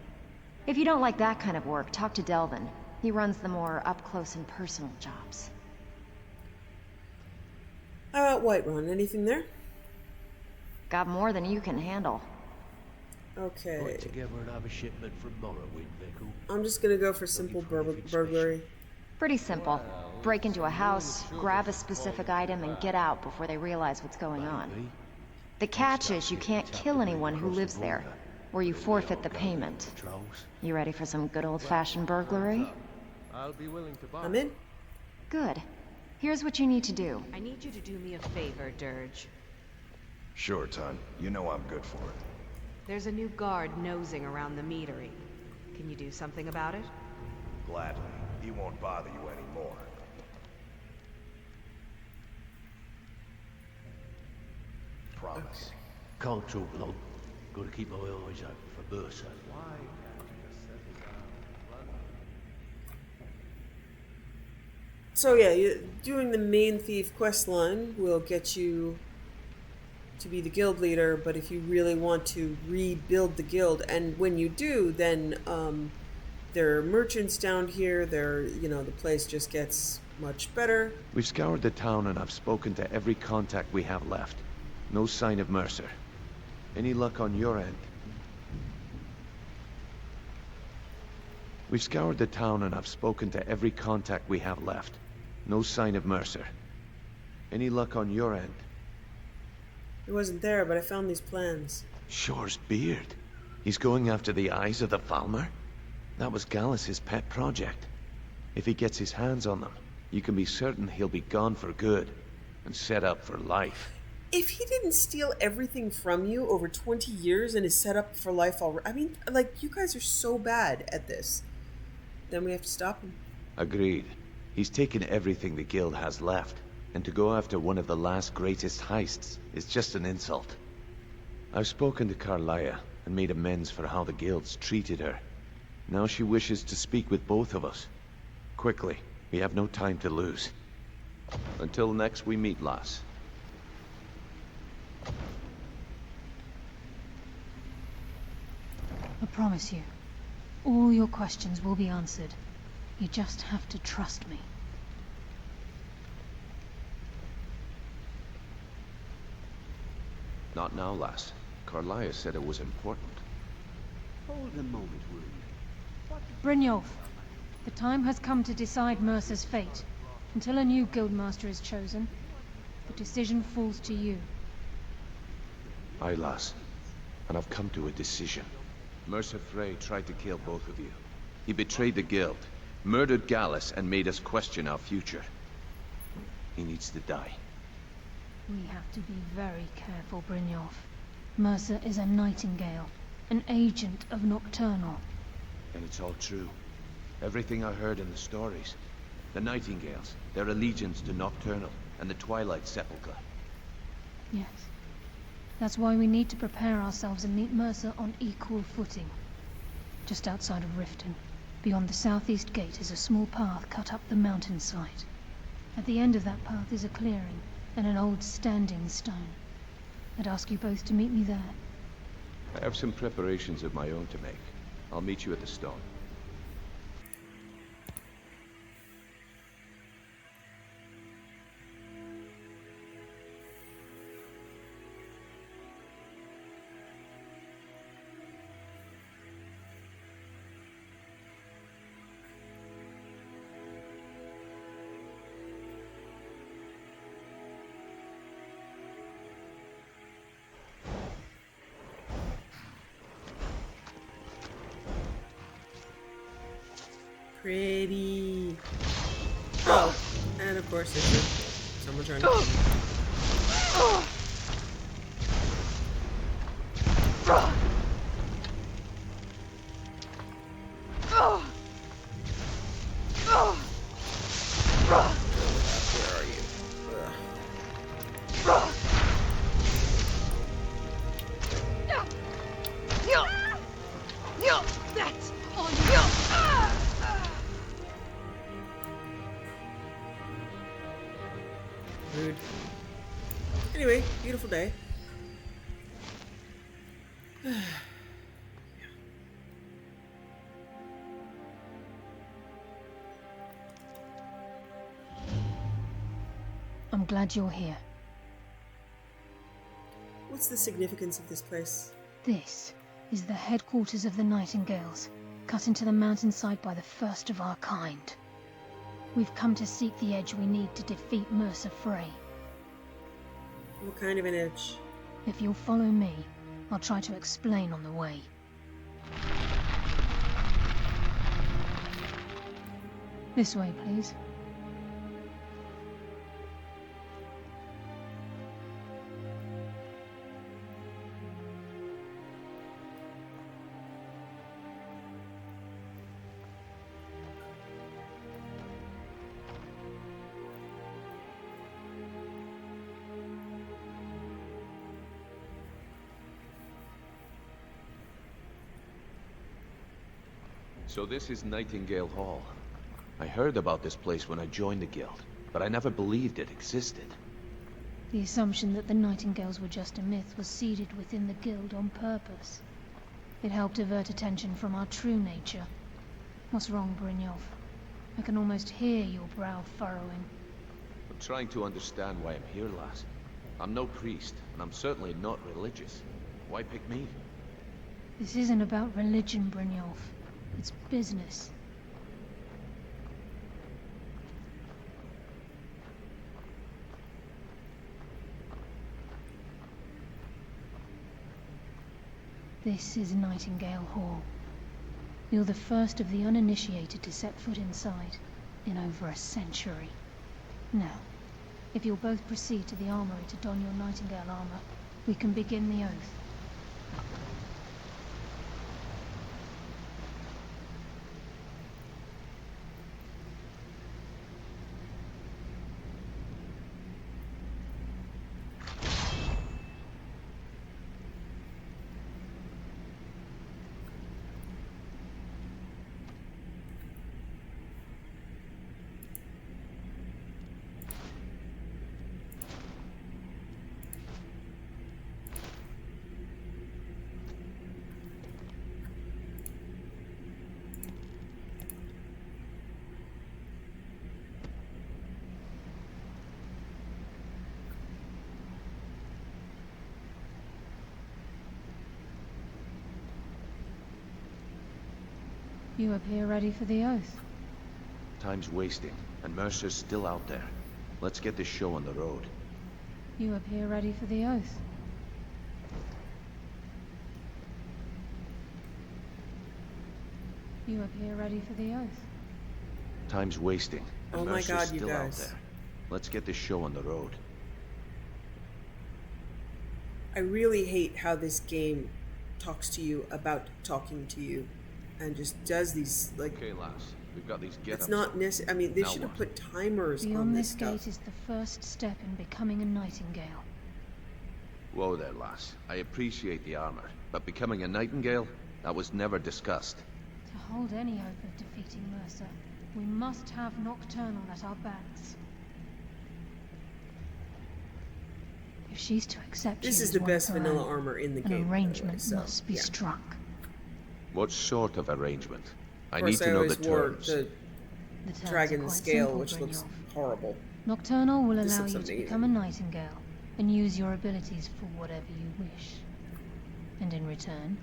S12: If you don't like that kind of work, talk to Delvin. He runs the more up-close and personal jobs.
S1: Whiterun, anything there?
S12: Got more than you can handle.
S1: Okay.
S11: Put together another shipment from Morrowind, Vickle.
S1: I'm just gonna go for simple burglary.
S12: Pretty simple. Break into a house, grab a specific item, and get out before they realize what's going on. The catch is you can't kill anyone who lives there, or you forfeit the payment. You ready for some good old-fashioned burglary?
S4: I'll be willing to buy.
S1: I'm in.
S12: Good. Here's what you need to do.
S2: I need you to do me a favor, Dirge.
S7: Sure, Ton. You know I'm good for it.
S2: There's a new guard nosing around the meadery. Can you do something about it?
S7: Gladly. He won't bother you anymore. Promise.
S11: Can't talk long. Gotta keep my eyes open for Mercer.
S1: So yeah, doing the main thief quest line will get you to be the guild leader, but if you really want to rebuild the guild, and when you do, then there are merchants down here, the place just gets much better.
S6: We've scoured the town and I've spoken to every contact we have left. No sign of Mercer. Any luck on your end? We've scoured the town and I've spoken to every contact we have left. No sign of Mercer. Any luck on your end?
S1: He wasn't there, but I found these plans.
S6: Shore's beard. He's going after the eyes of the Falmer? That was Gallus's pet project. If he gets his hands on them, you can be certain he'll be gone for good and set up for life.
S1: If he didn't steal everything from you over 20 years and is set up for life already, I mean, like, you guys are so bad at this. Then we have to stop him.
S6: Agreed. He's taken everything the guild has left, and to go after one of the last greatest heists is just an insult. I've spoken to Carlia and made amends for how the guild's treated her. Now she wishes to speak with both of us. Quickly, we have no time to lose. Until next we meet, lass.
S10: I promise you, all your questions will be answered. You just have to trust me.
S6: Not now, lass. Carlia said it was important.
S11: Hold a moment, will you?
S10: Brynjolf, the time has come to decide Mercer's fate. Until a new guildmaster is chosen, the decision falls to you.
S6: Aye, lass. And I've come to a decision. Mercer Frey tried to kill both of you. He betrayed the guild, murdered Gallus, and made us question our future. He needs to die.
S10: We have to be very careful, Brynjolf. Mercer is a nightingale, an agent of Nocturnal.
S6: And it's all true. Everything I heard in the stories. The Nightingales, their allegiance to Nocturnal, and the Twilight Sepulchre.
S10: Yes. That's why we need to prepare ourselves and meet Mercer on equal footing. Just outside of Riften, beyond the southeast gate, is a small path cut up the mountainside. At the end of that path is a clearing, and an old standing stone. I'd ask you both to meet me there.
S6: I have some preparations of my own to make. I'll meet you at the stone.
S1: Pretty. Oh, and of course there's someone trying to kill me. Where are you?
S2: That's on you.
S1: Rude. Anyway, beautiful day.
S10: I'm glad you're here.
S1: What's the significance of this place?
S10: This is the headquarters of the Nightingales, cut into the mountainside by the first of our kind. We've come to seek the edge we need to defeat Mercer Frey.
S1: What kind of an edge?
S10: If you'll follow me, I'll try to explain on the way. This way, please.
S6: So this is Nightingale Hall. I heard about this place when I joined the guild, but I never believed it existed.
S10: The assumption that the Nightingales were just a myth was seeded within the guild on purpose. It helped divert attention from our true nature. What's wrong, Brynjolf? I can almost hear your brow furrowing.
S6: I'm trying to understand why I'm here, lass. I'm no priest, and I'm certainly not religious. Why pick me?
S10: This isn't about religion, Brynjolf. It's business. This is Nightingale Hall. You're the first of the uninitiated to set foot inside in over a century. Now, if you'll both proceed to the armory to don your Nightingale armor, we can begin the oath. You appear ready for the oath.
S6: Time's wasting, and Mercer's still out there. Let's get this show on the road.
S10: You appear ready for the oath. You appear ready for the oath.
S6: Time's wasting, and
S1: Oh my
S6: Mercer's
S1: God, you
S6: still out
S1: guys.
S6: there. Let's get this show on the road.
S1: I really hate how this game talks to you about talking to you and just does these, like...
S6: Okay, lass. We've got these
S1: It's
S6: get-ups.
S1: not necessary. I mean, they
S6: Now
S1: should have
S6: what?
S1: put timers on
S10: Beyond
S1: this
S10: this gate
S1: stuff.
S10: is the first step in becoming a Nightingale.
S6: Whoa there, lass. I appreciate the armor, but becoming a Nightingale? That was never discussed.
S10: To hold any hope of defeating Mercer, we must have Nocturnal at our backs. If she's to accept
S1: This
S10: you
S1: is
S10: as
S1: the
S10: one of
S1: best
S10: her
S1: vanilla
S10: own,
S1: armor in the
S10: an
S1: game, by the way,
S10: arrangement
S1: so,
S10: must be
S1: yeah.
S10: struck.
S6: What sort of arrangement? I
S1: Of
S6: need
S1: course,
S6: to
S1: I
S6: know
S1: always
S6: the
S1: wore
S6: terms.
S1: the
S10: The terms are
S1: dragon
S10: quite
S1: scale,
S10: simple,
S1: which looks
S10: Brynjolf.
S1: horrible.
S10: Nocturnal will
S1: This
S10: allow
S1: looks
S10: you to
S1: amazing.
S10: become a nightingale and use your abilities for whatever you wish. And in return,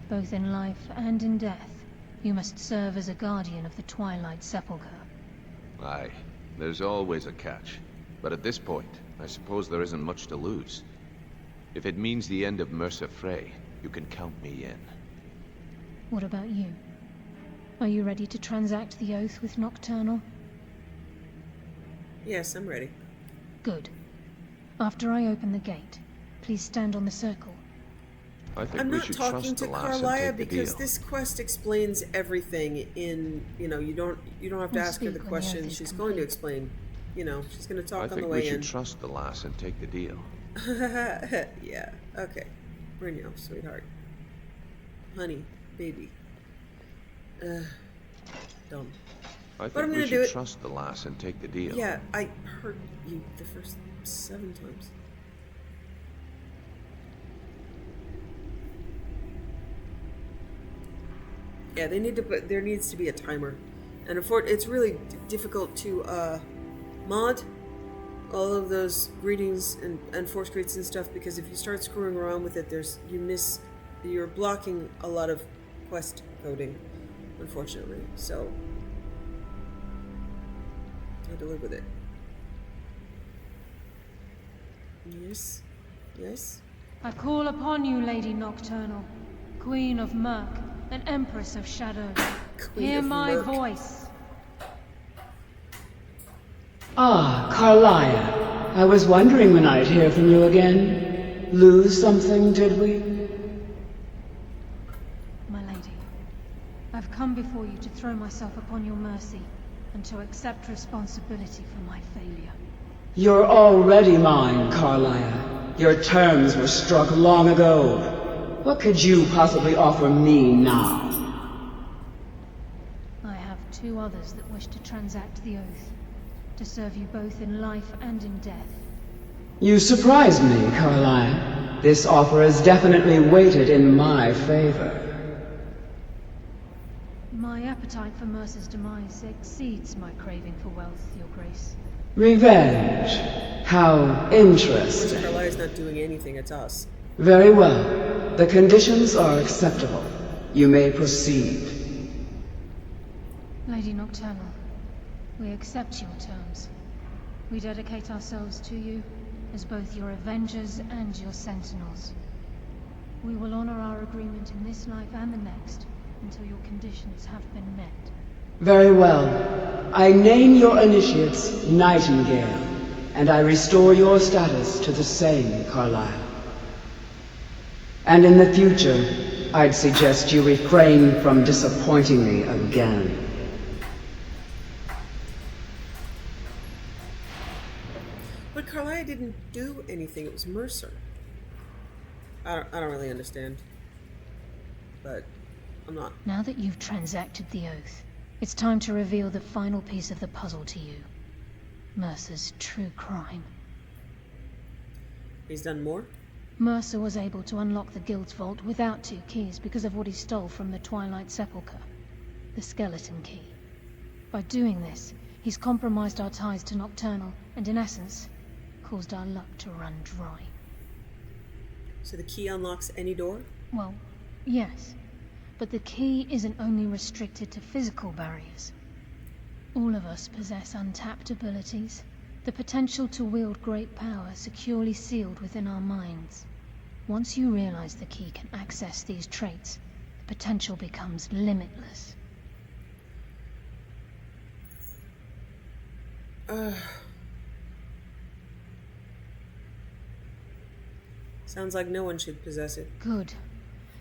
S10: both in life and in death, you must serve as a guardian of the Twilight Sepulchre.
S6: Aye, there's always a catch. But at this point, I suppose there isn't much to lose. If it means the end of Mercer Frey, you can count me in.
S10: What about you? Are you ready to transact the oath with Nocturnal?
S1: Yes, I'm ready.
S10: Good. After I open the gate, please stand on the circle.
S6: I think
S1: I'm
S6: we
S1: not
S6: should
S1: talking
S6: trust
S1: to
S6: the lass and
S1: Carlia
S6: take the
S1: because
S6: deal.
S1: this quest explains everything in, you know, you don't have to
S10: We'll
S1: ask her the
S10: speak when the oath
S1: questions.
S10: is
S1: She's going to
S10: complete.
S1: explain, you know, she's going to talk
S6: I
S1: on the
S6: think we
S1: way
S6: should
S1: in.
S6: trust the lass and take the deal.
S1: Yeah, okay. Brynjolf, sweetheart. Honey, baby. Dumb.
S6: I
S1: I'm
S6: think we
S1: gonna do
S6: should
S1: it.
S6: trust the lass and take the deal.
S1: Yeah, I heard you the first 7 times. Yeah, they need to put. There needs to be a timer, and it's really difficult to mod all of those greetings and force greets and stuff, because if you start screwing around with it, you're blocking a lot of quest coding, unfortunately. So I had to live with it. Yes, yes.
S10: I call upon you, Lady Nocturnal, Queen of Murk and Empress of Shadow. Hear
S1: of
S10: my
S1: Murk.
S10: voice.
S15: Ah, Carlia. I was wondering when I'd hear from you again. Lose something, did we?
S10: My lady, I've come before you to throw myself upon your mercy and to accept responsibility for my failure.
S15: You're already mine, Carlia. Your terms were struck long ago. What could you possibly offer me now?
S10: I have 2 others that wish to transact the oath, to serve you both in life and in death.
S15: You surprised me, Carlia. This offer is definitely weighted in my favor.
S10: My appetite for Mercer's demise exceeds my craving for wealth, Your Grace.
S15: Revenge. How
S1: Of course,
S15: interesting.
S1: Carlia's not doing anything. It's us.
S15: Very well. The conditions are acceptable. You may proceed.
S10: Lady Nocturnal, we accept your terms. We dedicate ourselves to you as both your avengers and your sentinels. We will honor our agreement in this life and the next until your conditions have been met.
S15: Very well. I name your initiates Nightingale, and I restore your status to the same, Carlisle. And in the future, I'd suggest you refrain from disappointing me again.
S1: But Carlia didn't do anything. It was Mercer. I don't really understand. But I'm not.
S10: Now that you've transacted the oath, it's time to reveal the final piece of the puzzle to you. Mercer's true crime.
S1: He's done more?
S10: Mercer was able to unlock the Guild's vault without 2 keys because of what he stole from the Twilight Sepulchre. The skeleton key. By doing this, he's compromised our ties to Nocturnal and, in essence, caused our luck to run dry.
S1: So the key unlocks any door?
S10: Well, yes. But the key isn't only restricted to physical barriers. All of us possess untapped abilities, the potential to wield great power securely sealed within our minds. Once you realize the key can access these traits, the potential becomes limitless.
S1: Sounds like no one should possess it.
S10: Good.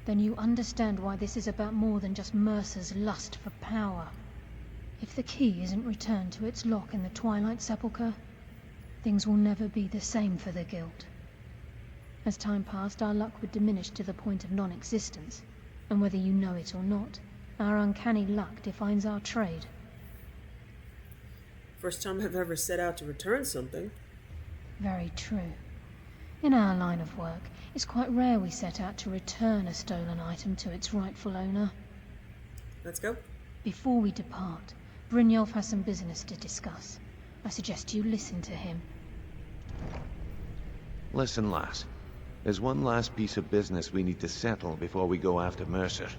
S10: Then you understand why this is about more than just Mercer's lust for power. If the key isn't returned to its lock in the Twilight Sepulchre, things will never be the same for the Guild. As time passed, our luck would diminish to the point of non-existence, and whether you know it or not, our uncanny luck defines our trade.
S1: First time I've ever set out to return something.
S10: Very true. In our line of work, it's quite rare we set out to return a stolen item to its rightful owner.
S1: Let's go.
S10: Before we depart, Brynjolf has some business to discuss. I suggest you listen to him.
S6: Listen, lass. There's one last piece of business we need to settle before we go after Mercer.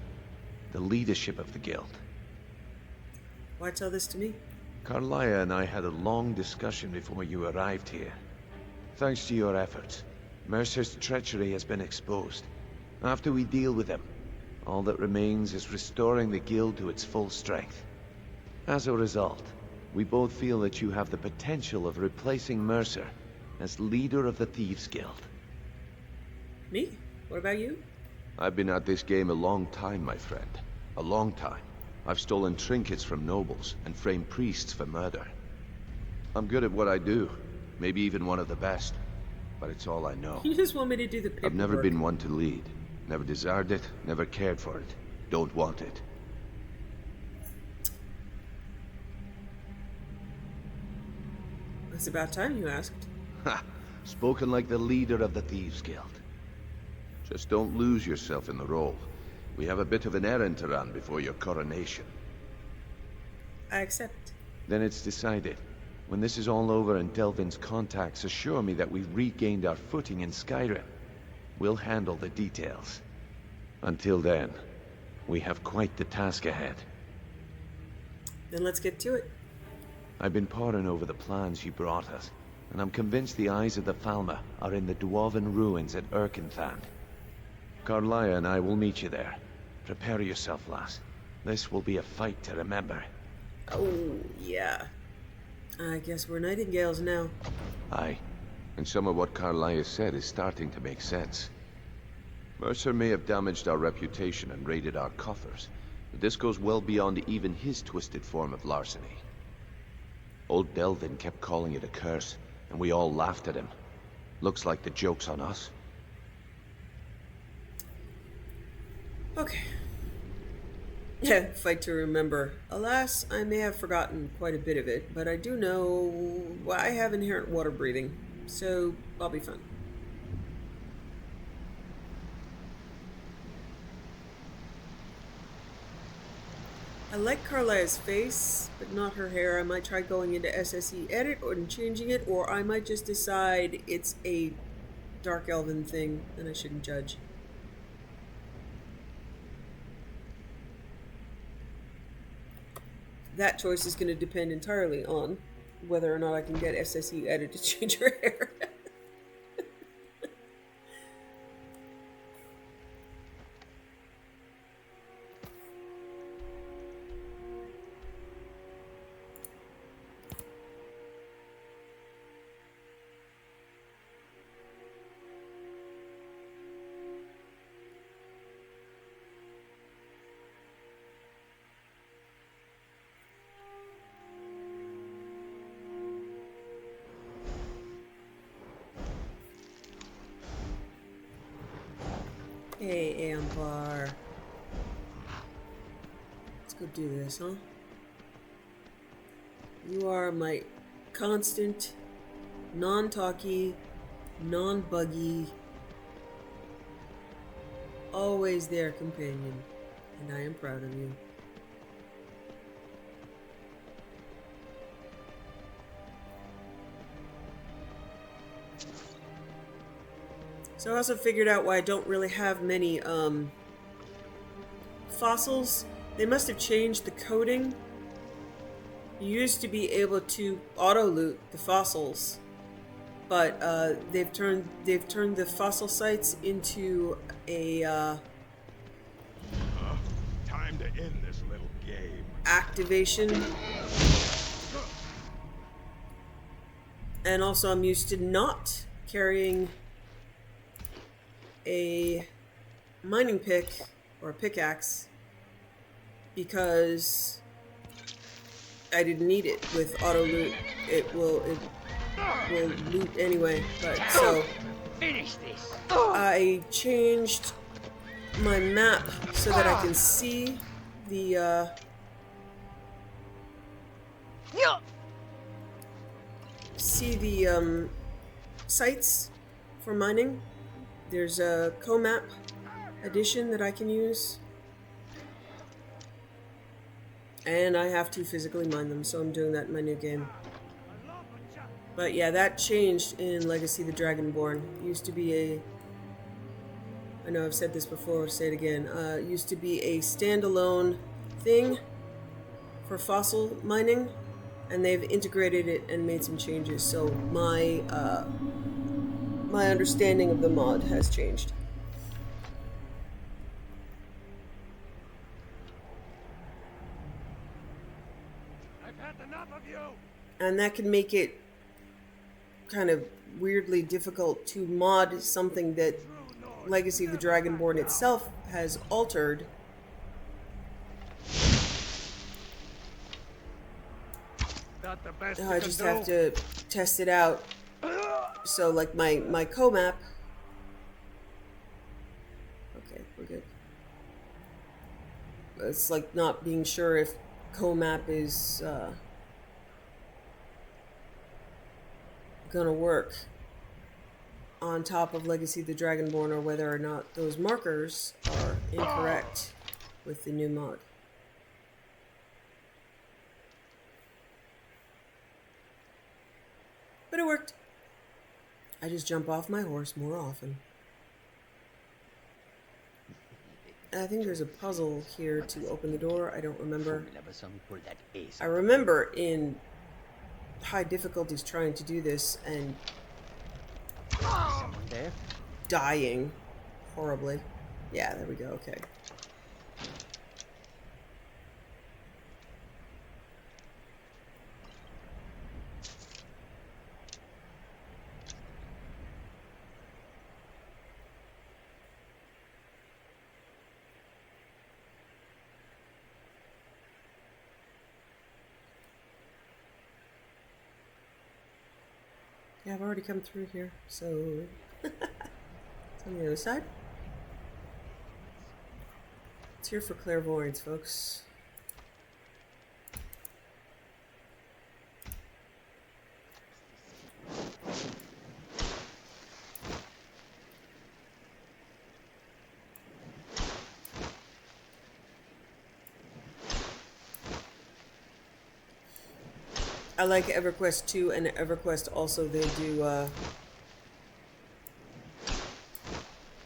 S6: The leadership of the guild.
S1: Why tell this to me?
S6: Carlia and I had a long discussion before you arrived here. Thanks to your efforts, Mercer's treachery has been exposed. After we deal with him, all that remains is restoring the guild to its full strength. As a result, we both feel that you have the potential of replacing Mercer as leader of the Thieves Guild.
S1: Me? What about you?
S6: I've been at this game a long time, my friend. A long time. I've stolen trinkets from nobles and framed priests for murder. I'm good at what I do. Maybe even one of the best. But it's all I know.
S1: You just want me to do the paperwork.
S6: I've never been one to lead. Never desired it, never cared for it. Don't want it.
S1: It's about time you asked.
S6: Ha! Spoken like the leader of the Thieves Guild. Just don't lose yourself in the role. We have a bit of an errand to run before your coronation.
S1: I accept.
S6: Then it's decided. When this is all over and Delvin's contacts assure me that we've regained our footing in Skyrim, we'll handle the details. Until then, we have quite the task ahead.
S1: Then let's get to it.
S6: I've been poring over the plans you brought us, and I'm convinced the eyes of the Falmer are in the Dwarven ruins at Erkenthand. Carlia and I will meet you there. Prepare yourself, lass. This will be a fight to remember.
S1: Oh, yeah. I guess we're nightingales now.
S6: Aye. And some of what Carlia said is starting to make sense. Mercer may have damaged our reputation and raided our coffers, but this goes well beyond even his twisted form of larceny. Old Delvin kept calling it a curse, and we all laughed at him. Looks like the joke's on us.
S1: Okay. Yeah, fight to remember. Alas, I may have forgotten quite a bit of it, but I do know I have inherent water breathing, so I'll be fine. I like Carlia's face, but not her hair. I might try going into SSE edit and changing it, or I might just decide it's a dark elven thing and I shouldn't judge. That choice is going to depend entirely on whether or not I can get SSE edit to change her hair. Hey, Ambar. Let's go do this, huh? You are my constant, non-talky, non-buggy, always there companion, and I am proud of you. So I also figured out why I don't really have many fossils. They must have changed the coding. You used to be able to auto-loot the fossils, but they've turned the fossil sites into a
S7: time to end this little game.
S1: Activation. And also I'm used to not carrying a mining pick or a pickaxe because I didn't need it. With auto loot, it will loot anyway. But so
S16: Finish this.
S1: I changed my map so that I can see the sites for mining. There's a co-map addition that I can use. And I have to physically mine them, so I'm doing that in my new game. But yeah, that changed in Legacy the Dragonborn. It used to be a... I know I've said this before, I'll say it again. It used to be a standalone thing for fossil mining, and they've integrated it and made some changes. So my understanding of the mod has changed.
S4: I've had enough of you.
S1: And that can make it kind of weirdly difficult to mod something that Legacy of the Dragonborn itself has altered.
S4: Not the best
S1: I just have to test it out. So like my co-map. Okay, we're good. It's like not being sure if co-map is gonna work on top of Legacy of the Dragonborn, or whether or not those markers are incorrect with the new mod. But it worked. I just jump off my horse more often. I think there's a puzzle here to open the door. I don't remember. I remember in high difficulties trying to do this and dying horribly. Yeah, there we go. Okay. Yeah, I've already come through here, so it's on the other side. It's here for clairvoyance, folks. I like EverQuest 2 and EverQuest also, they do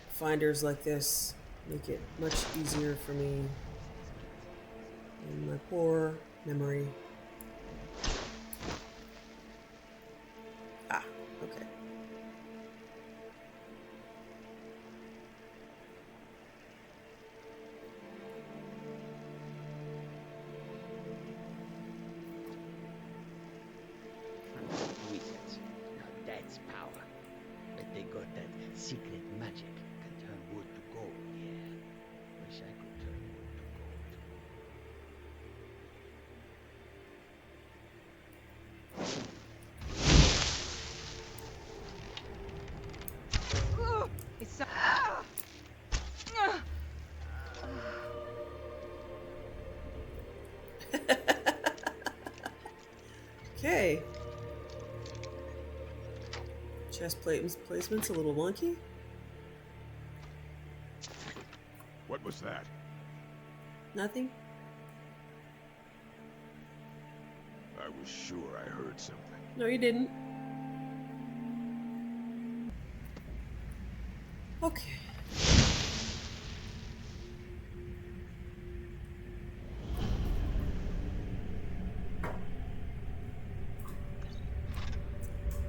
S1: finders like this. Make it much easier for me in my poor memory. Ah, okay.
S11: Wizards. Now that's power. But they got that secret magic. Can turn wood to gold, yeah. Wish I could turn wood to gold.
S2: It's so
S1: Okay. Chest placement's a little wonky.
S4: What was that?
S1: Nothing.
S4: I was sure I heard something.
S1: No, you didn't. Okay.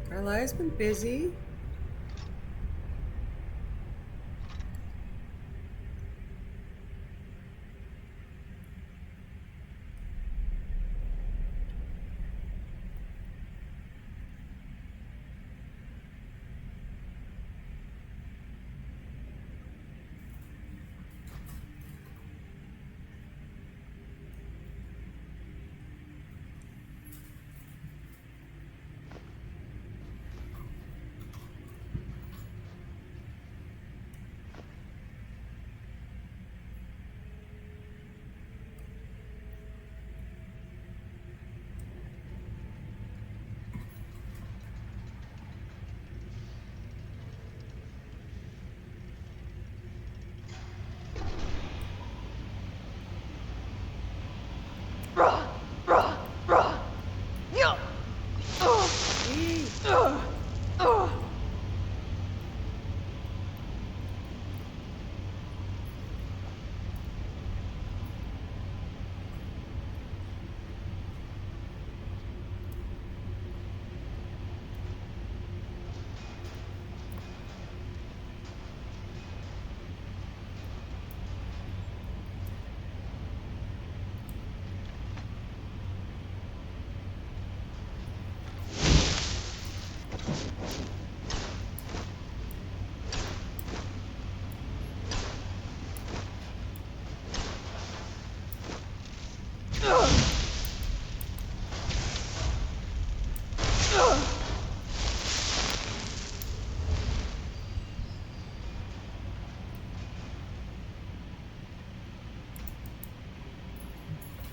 S1: Carlisle's been busy.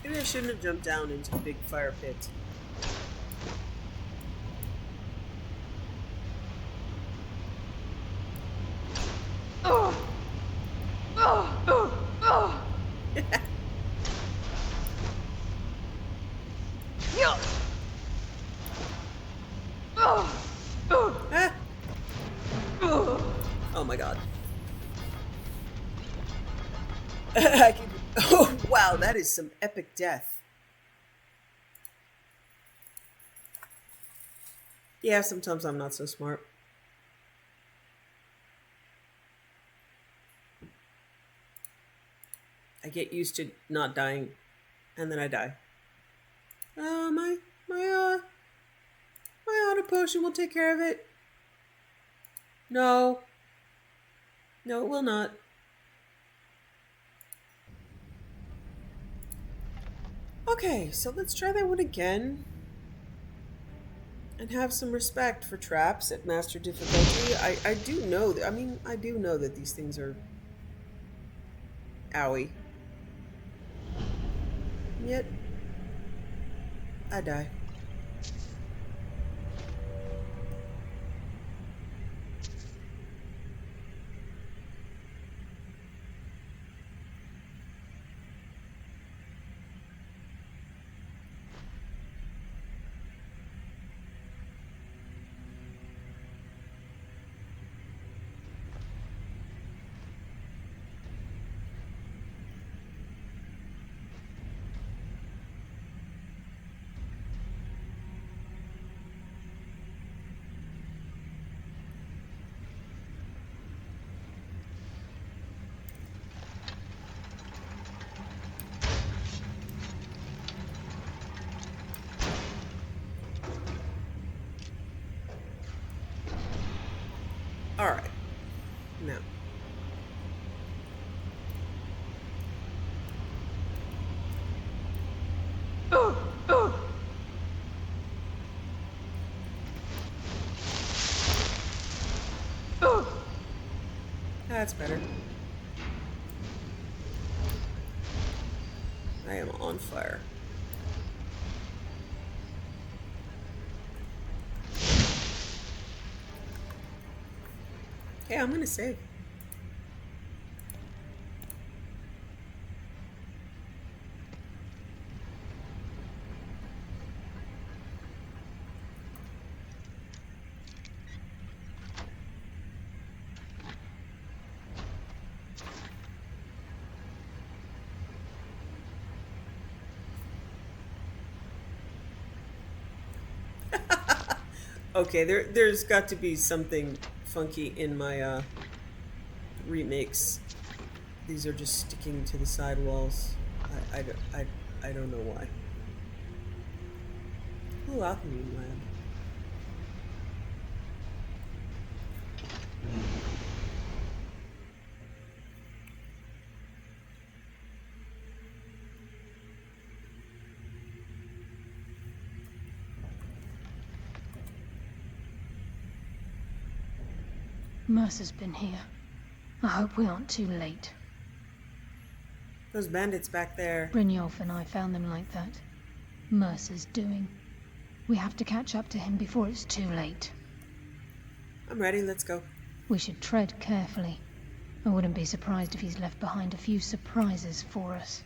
S1: Maybe I shouldn't have jumped down into the big fire pit. Oh my god. I can... Oh wow, that is some epic death. Yeah, sometimes I'm not so smart. I get used to not dying, and then I die. My auto potion will take care of it. No. No, it will not. Okay, so let's try that one again. And have some respect for traps at master difficulty. I do know that, I do know that these things are owie. Yet, I die. Alright. Now. That's better. I am on fire. Okay, I'm gonna save. Okay, there's got to be something funky in my remakes. These are just sticking to the side walls. I don't know why. Ooh, alchemy lab.
S10: Mercer's been here. I hope we aren't too late.
S1: Those bandits back there.
S10: Brynjolf and I found them like that. Mercer's doing. We have to catch up to him before it's too late.
S1: I'm ready, let's go.
S10: We should tread carefully. I wouldn't be surprised if he's left behind a few surprises for us.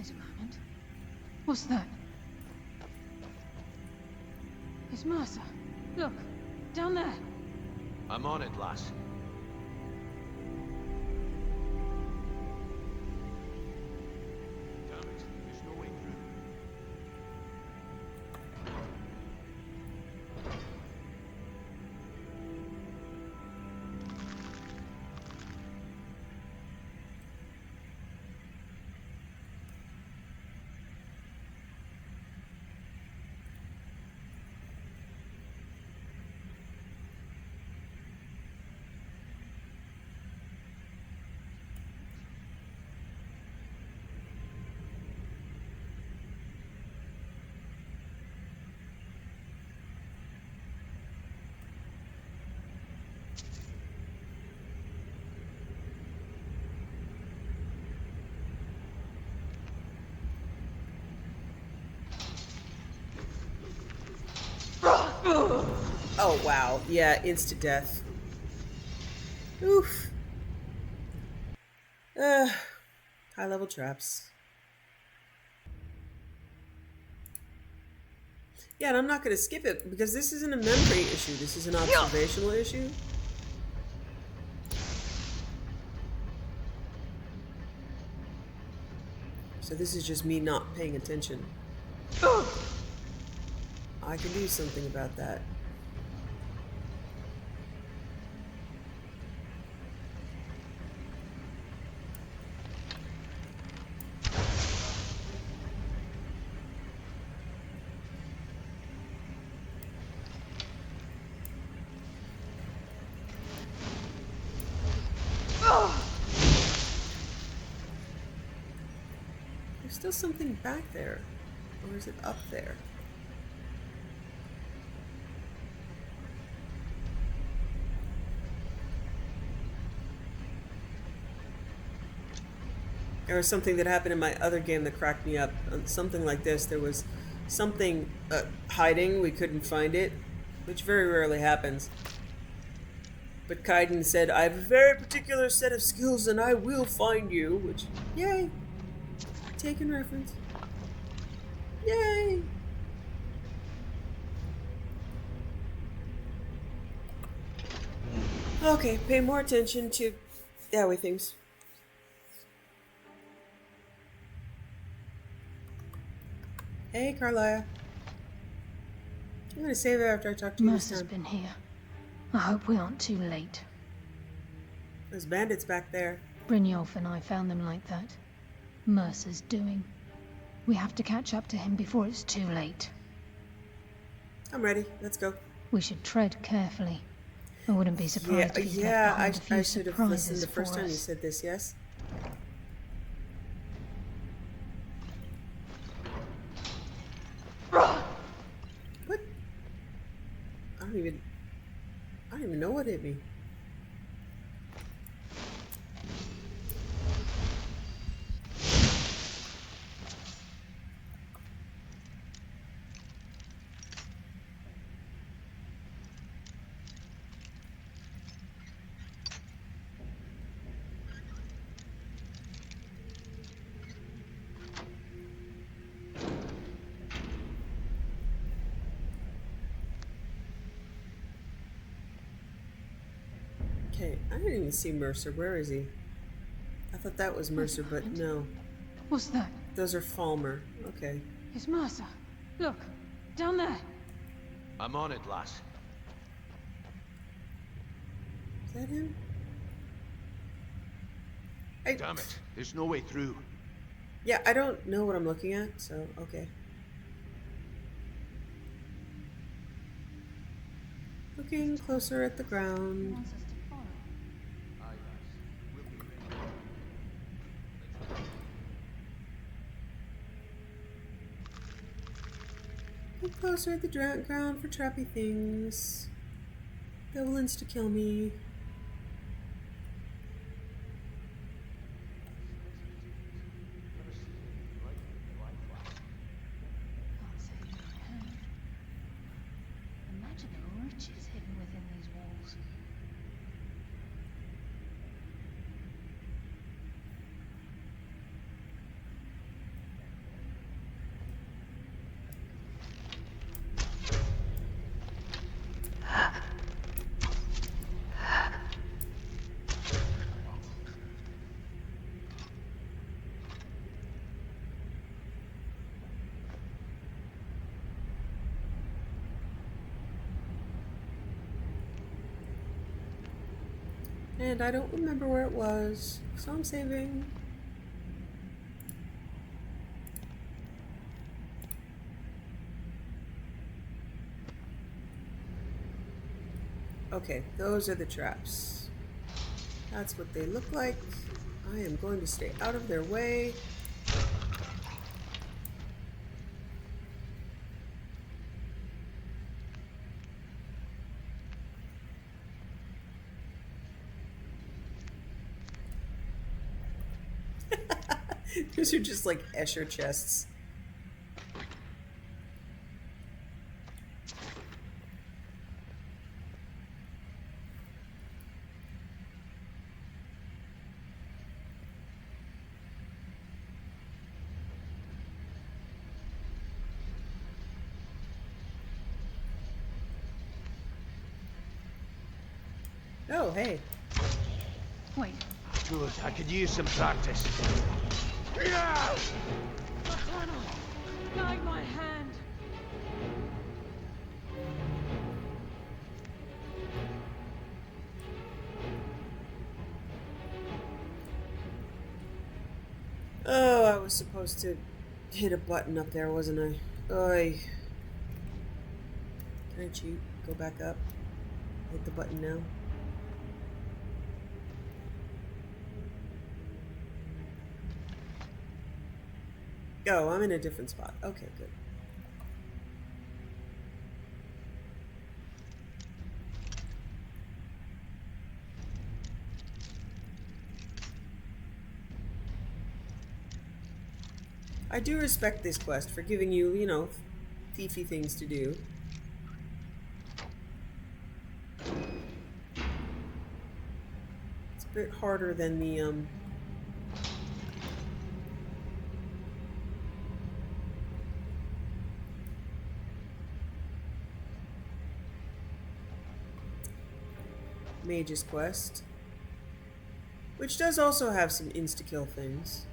S10: Wait a moment. What's that? It's Mercer. Look, down there.
S6: I'm on it, lass. Damn it, there's no way through.
S1: Oh, wow. Yeah, instant death. Oof. High level traps. Yeah, and I'm not going to skip it because this isn't a memory issue. This is an observational issue. So this is just me not paying attention. I can do something about that. There's still something back there. Or is it up there? There was something that happened in my other game that cracked me up. Something like this. There was something hiding. We couldn't find it, which very rarely happens. But Kaidan said, I have a very particular set of skills and I will find you, which, yay. Taken reference. Yay. Okay, pay more attention to yaoi things. Hey, Carlia. I'm gonna save it after I talk to you this
S10: Mercer's
S1: time.
S10: been here. I hope we aren't too late.
S1: There's bandits back there.
S10: Brynjolf and I found them like that. Mercer's doing. We have to catch up to him before it's too late.
S1: I'm ready. Let's go.
S10: We should tread carefully. I wouldn't be surprised if he's left behind a few
S1: I should have listened
S10: surprises
S1: the first
S10: for
S1: time you
S10: us.
S1: said this, yes? What? I don't even know what hit me. Okay, I didn't even see Mercer. Where is he? I thought that was Mercer, but no.
S10: What's that?
S1: Those are Falmer. Okay.
S10: It's Mercer. Look, down there.
S6: I'm on it, lass.
S1: Is that him? Hey.
S6: Damn it, there's no way through.
S1: Yeah, I don't know what I'm looking at, so okay. Looking closer at the ground. Look closer at the ground for trappy things. That will insta-kill me.
S10: Imagine the riches hidden within these walls.
S1: And I don't remember where it was, so I'm saving. Okay, those are the traps. That's what they look like. I am going to stay out of their way. These are just like Escher chests. Oh, hey.
S10: Wait.
S4: Good, I could use some practice. Yeah!
S2: The tunnel! Guide my hand!
S1: Oh, I was supposed to hit a button up there, wasn't I? Oy. Can I cheat? Go back up. Hit the button now. Oh, I'm in a different spot. Okay, good. I do respect this quest for giving you, you know, thiefy things to do. It's a bit harder than the, Mage's Quest, which does also have some insta-kill things.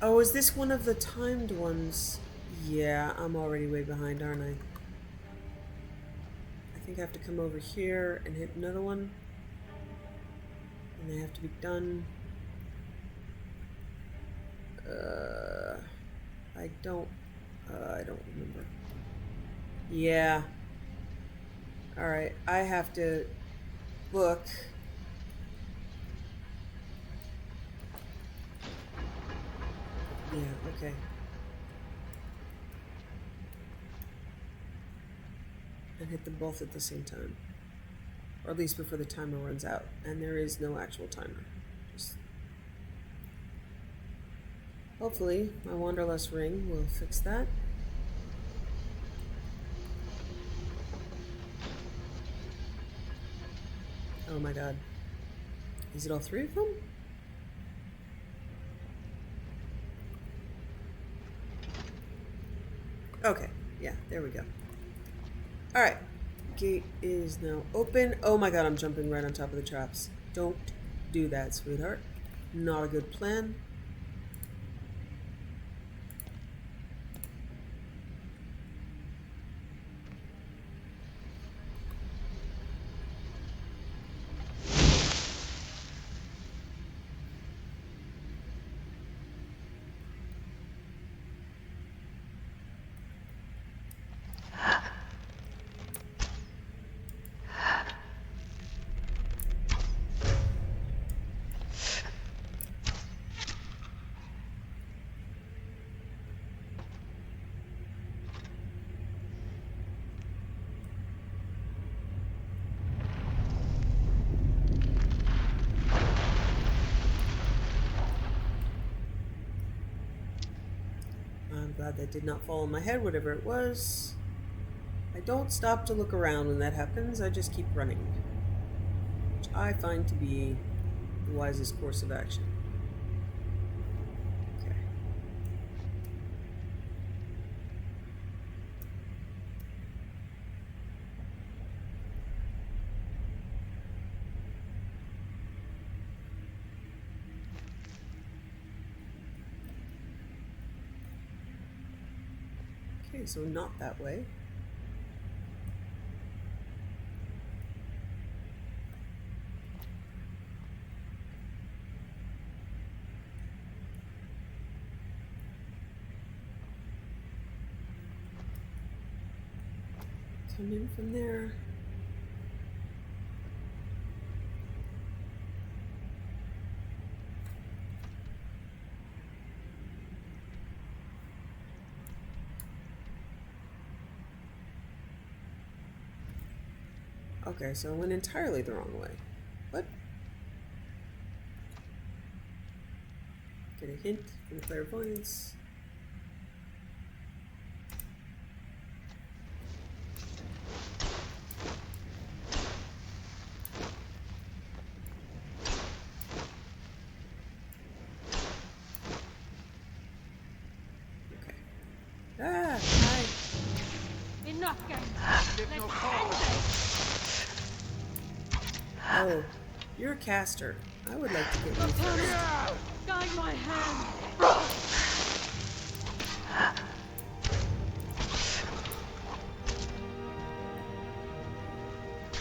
S1: Oh, is this one of the timed ones? Yeah, I'm already way behind, aren't I? I think I have to come over here and hit another one. And they have to be done. I don't remember. Yeah. Alright, I have to book. Yeah, okay. And hit them both at the same time. Or at least before the timer runs out. And there is no actual timer. Just hopefully, my Wanderlust ring will fix that. Oh my god. Is it all three of them? Okay, yeah, there we go. Alright, gate is now open. Oh my god, I'm jumping right on top of the traps. Don't do that, sweetheart. Not a good plan. I'm glad that did not fall on my head, whatever it was. I don't stop to look around when that happens, I just keep running. Which I find to be the wisest course of action. Okay. Okay, so not that way. Come in from there. Okay, so I went entirely the wrong way. What? Get a hint from clairvoyance. Okay. Ah, hi.
S2: Enough, game.
S1: Oh, you're a caster. I would like to get you first.
S2: Guide my hand.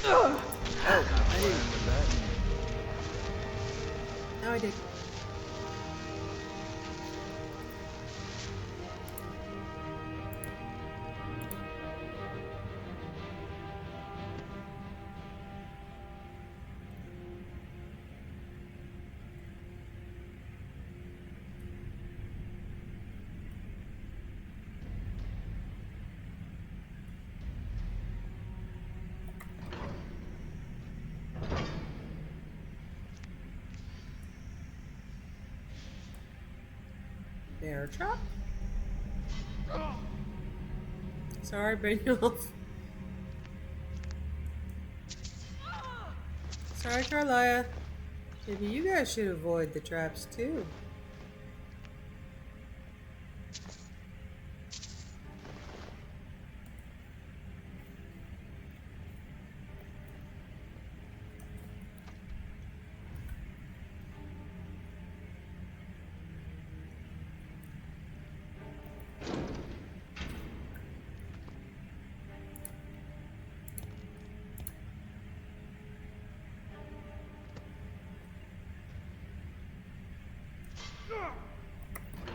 S1: Oh, I didn't. No, I did. Bear trap? Sorry, Brynjolf. Sorry, Carlia. Maybe you guys should avoid the traps too.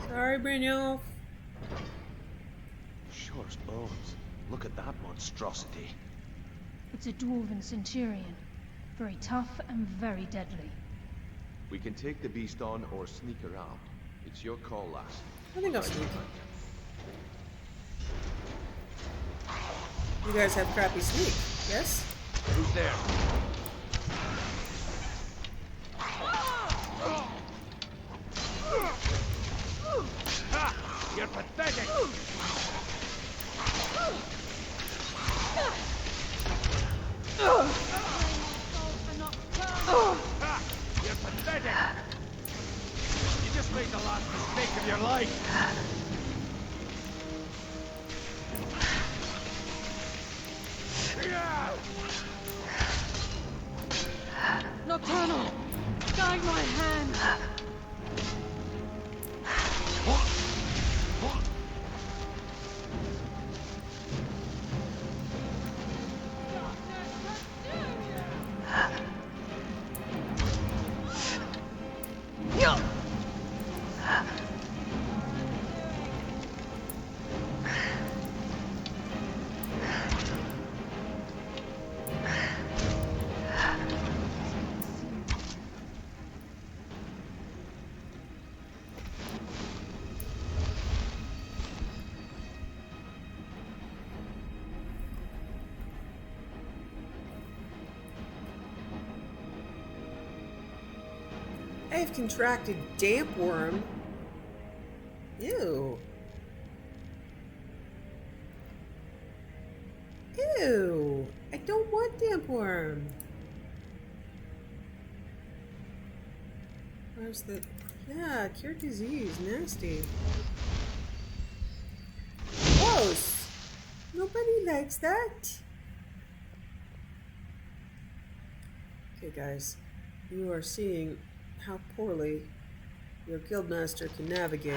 S1: Sorry, Brynjolf.
S6: Sure as bones. Look at that monstrosity.
S10: It's a dwarven centurion. Very tough and very deadly.
S6: We can take the beast on or sneak around. It's your call, lass.
S1: I think I'll sneak. You guys have crappy sneak, yes?
S6: Who's there?
S4: You're pathetic! You're pathetic! You just made the last mistake of your life!
S2: Nocturnal! Guide my hand!
S1: I've contracted damp worm. Ew. Ew. I don't want damp worm. Where's the... Yeah, cure disease. Nasty. Gross. Nobody likes that. Okay, guys. You are seeing how poorly your guildmaster can navigate.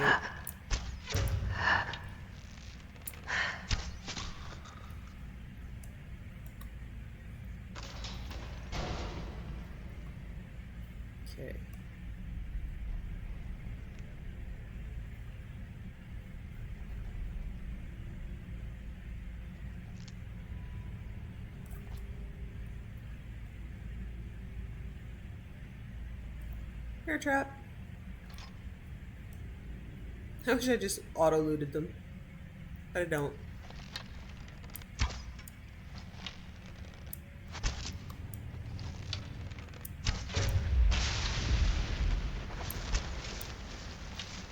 S1: Bear trap. I wish I just auto-looted them. But I don't.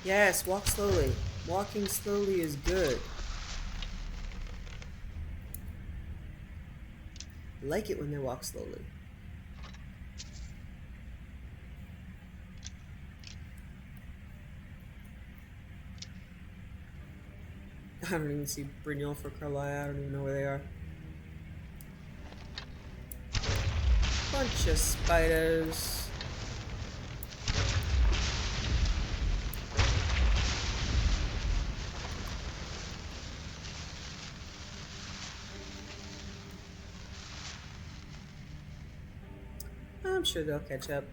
S1: Yes, walk slowly. Walking slowly is good. I like it when they walk slowly. I don't even see Brynjolf or Carlisle. I don't even know where they are. Bunch of spiders. I'm sure they'll catch up.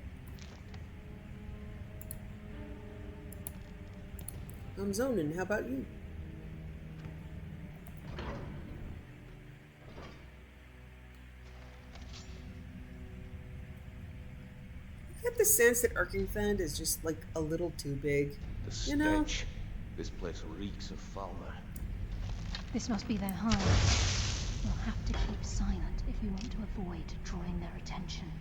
S1: I'm zoning. How about you? I get the sense that Erkingfend is just like a little too big.
S6: The stench. This place reeks of Falmer.
S10: This must be their hide. You'll have to keep silent if you want to avoid drawing their attention.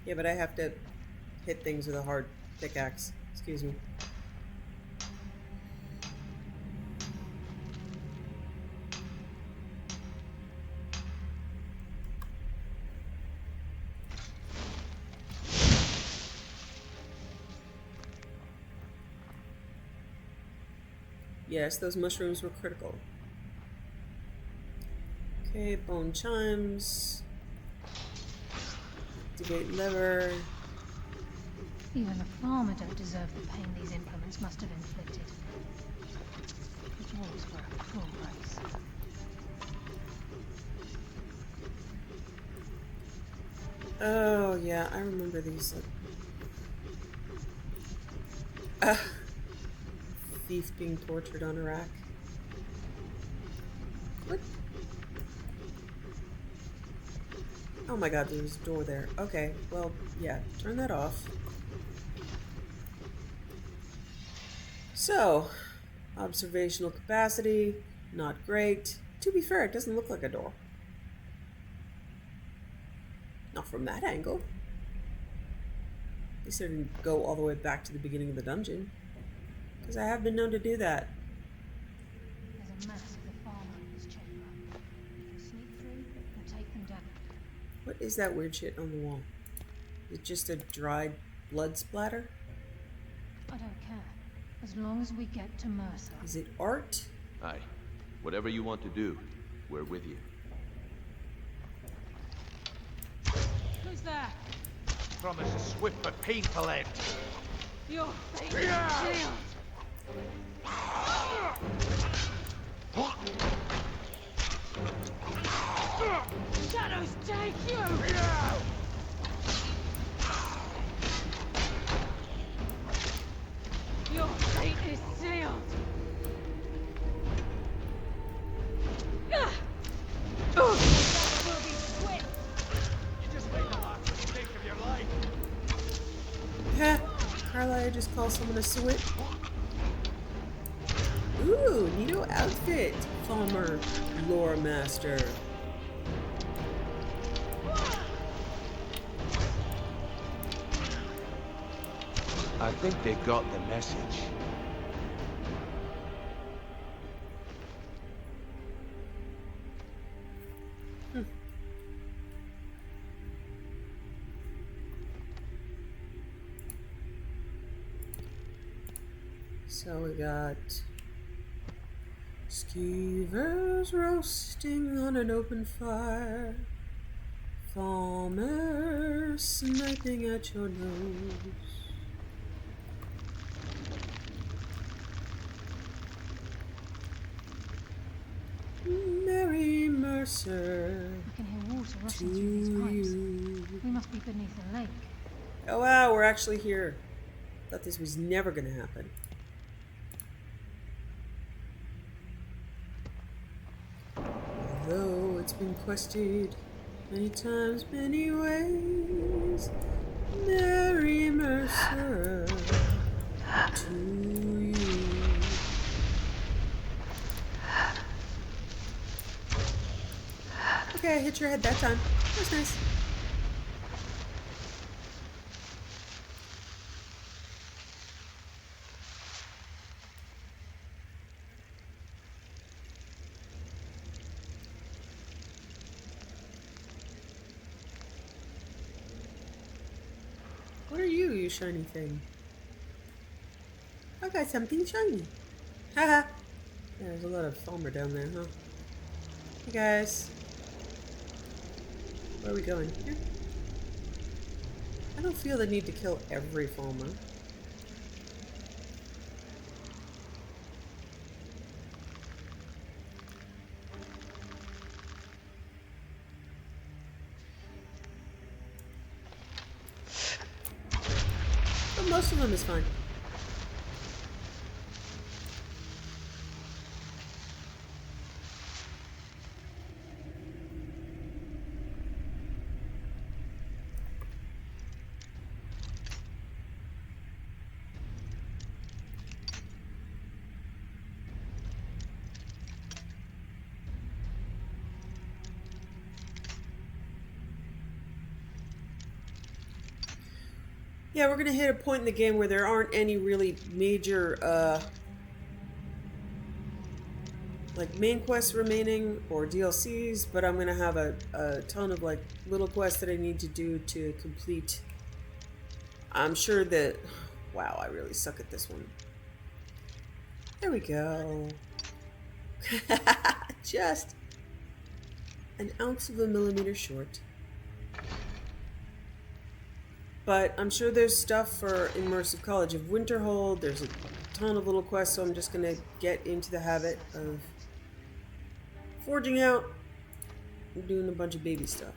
S1: Yeah, but I have to hit things with a hard pickaxe. Excuse me. Yes, those mushrooms were critical. Okay, bone chimes. Activate lever.
S10: Even a farmer don't deserve the pain these implements must have inflicted. The dwarves were a cruel race.
S1: Oh yeah, I remember these. Thief being tortured on a rack. What? Oh my god, there was a door there. Okay, well, yeah, turn that off. So, observational capacity, not great. To be fair, it doesn't look like a door. Not from that angle. At least I didn't go all the way back to the beginning of the dungeon. Because I have been known to do that.
S10: There's a mask of the farmer in this chamber. You can sneak through and take them down.
S1: What is that weird shit on the wall? Is it just a dried blood splatter?
S10: I don't care. As long as we get to Mercer.
S1: Is it art?
S6: Aye. Whatever you want to do, we're with you.
S2: Who's there?
S4: Promise a swift but painful end.
S2: Your fate is sealed. Shadows take you! Your fate is sealed! Will be swift!
S4: You just made the last mistake of your life.
S1: Ha! Carlisle just called someone a swit. Ooh, neato outfit, Farmer Lore Master.
S6: I think they got the message.
S1: So we got skeevers roasting on an open fire, farmer sniping at your nose. Mary Mercer.
S10: I can hear water rushing through these pipes. We must be beneath a lake.
S1: Oh wow, we're actually here. Thought this was never gonna happen. Although it's been quested many times, many ways, Mary Mercer, to you. Okay, I hit your head that time. That was nice. What are you, you shiny thing? I got something shiny. Haha. Yeah, there's a lot of foamer down there, huh? Hey guys. Where are we going? Here? I don't feel the need to kill every foamer. But most of them is fine. Yeah, we're gonna hit a point in the game where there aren't any really major, like main quests remaining or DLCs, but I'm gonna have a ton of like little quests that I need to do to complete. I'm sure that, wow, I really suck at this one. There we go. Just an ounce of a millimeter short. But I'm sure there's stuff for Immersive College of Winterhold. There's a ton of little quests, so I'm just gonna get into the habit of forging out and doing a bunch of baby stuff.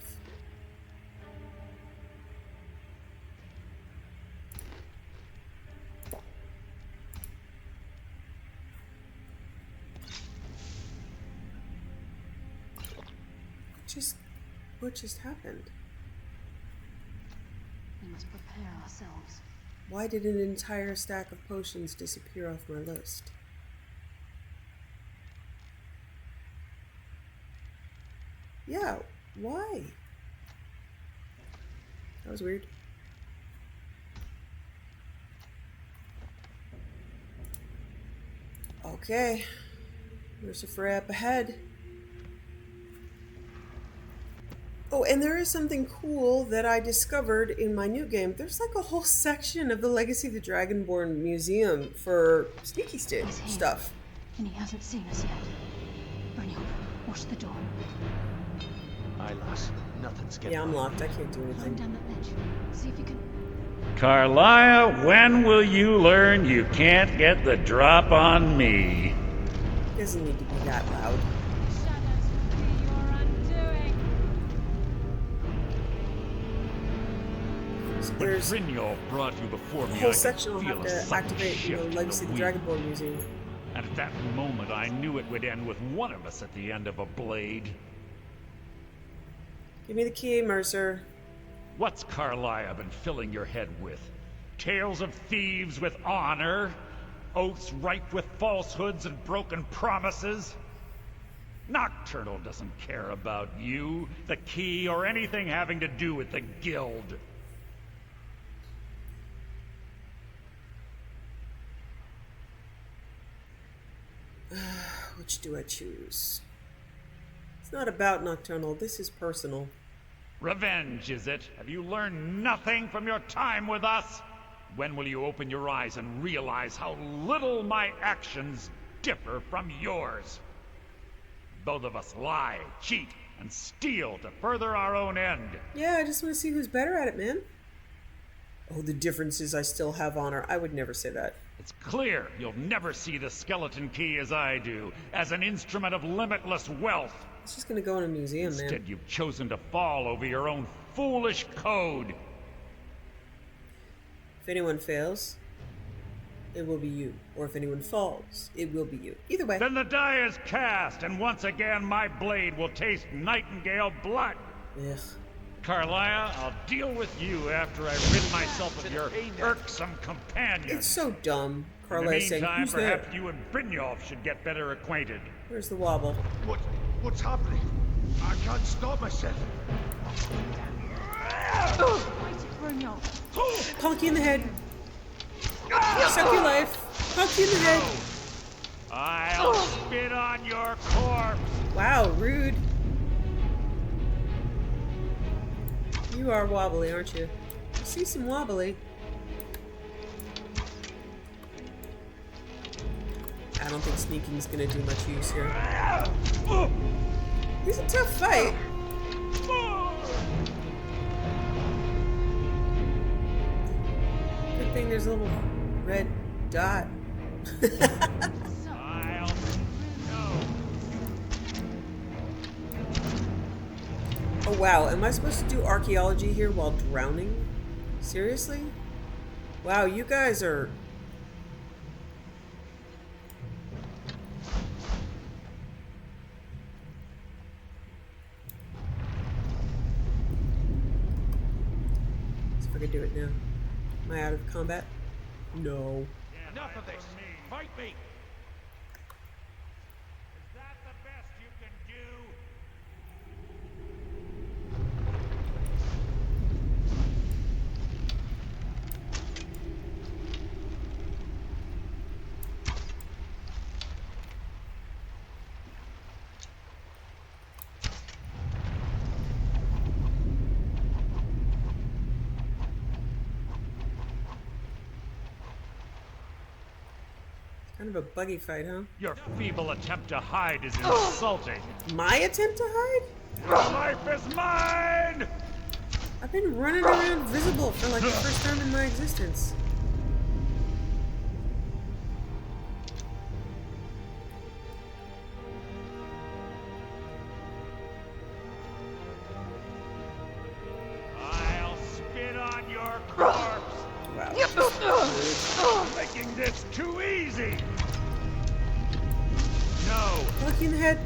S1: What just happened?
S10: We must prepare ourselves.
S1: Why did an entire stack of potions disappear off my list? Yeah, why? That was weird. Okay. There's a fray up ahead. Oh, and there is something cool that I discovered in my new game. There's like a whole section of the Legacy of the Dragonborn Museum for sneaky stuff.
S10: And he hasn't seen us yet. Brynjolf, watch the door.
S6: Aye, lass. Nothing's getting.
S1: Yeah, I'm locked. I can't do anything.
S10: Climb down that ledge. See if you can.
S9: Carlia, when will you learn you can't get the drop on me?
S1: It doesn't need to be that loud. There's
S9: Brynjolf brought you before me.
S1: a whole
S9: I
S1: section I'll
S9: feel
S1: have
S9: a
S1: to
S9: sudden
S1: activate in the
S9: shift
S1: Legacy of the
S9: wind.
S1: Dragonborn Museum.
S9: And at that moment, I knew it would end with one of us at the end of a blade.
S1: Give me the key, Mercer.
S9: What's Carlia been filling your head with? Tales of thieves with honor? Oaths ripe with falsehoods and broken promises? Nocturnal doesn't care about you, the key, or anything having to do with the guild.
S1: Which do I choose? It's not about Nocturnal. This is personal.
S9: Revenge, is it? Have you learned nothing from your time with us? When will you open your eyes and realize how little my actions differ from yours? Both of us lie, cheat, and steal to further our own end.
S1: Yeah, I just want to see who's better at it, man. Oh, the difference is I still have honor. I would never say that.
S9: It's clear you'll never see the skeleton key as I do, as an instrument of limitless wealth.
S1: It's just gonna go in a museum, man.
S9: Instead, you've chosen to fall over your own foolish code.
S1: If anyone fails, it will be you. Or if anyone falls, it will be you. Either way.
S9: Then the die is cast, and once again my blade will taste nightingale blood.
S1: Ugh.
S9: Carlisle, I'll deal with you after I rid myself of your irksome companion.
S1: It's so dumb.
S9: In the
S1: Carlisle saying,
S9: meantime,
S1: "Who's
S9: perhaps
S1: there?"
S9: you and Brynjolf should get better acquainted.
S1: Where's the wobble?
S7: What's happening? I can't stop myself.
S1: Punky in the head. Suck your life. Punky in the head.
S9: I'll spit on your corpse.
S1: Wow, rude. You are wobbly, aren't you? I see some wobbly. I don't think sneaking's gonna do much use here. He's a tough fight. Good thing there's a little red dot. Oh wow, am I supposed to do archaeology here while drowning? Seriously? Wow, you guys are... Let's see if I can do it now. Am I out of combat? No.
S9: Enough of this. Fight me. Is that the best you can do?
S1: Kind of a buggy fight, huh?
S9: Your feeble attempt to hide is insulting.
S1: My attempt to hide?
S9: Your life is mine!
S1: I've been running around visible for like the first time in my existence.
S9: I'll spit on your corpse.
S1: Wow.
S9: Making this too easy. No.
S1: Lucky in the head.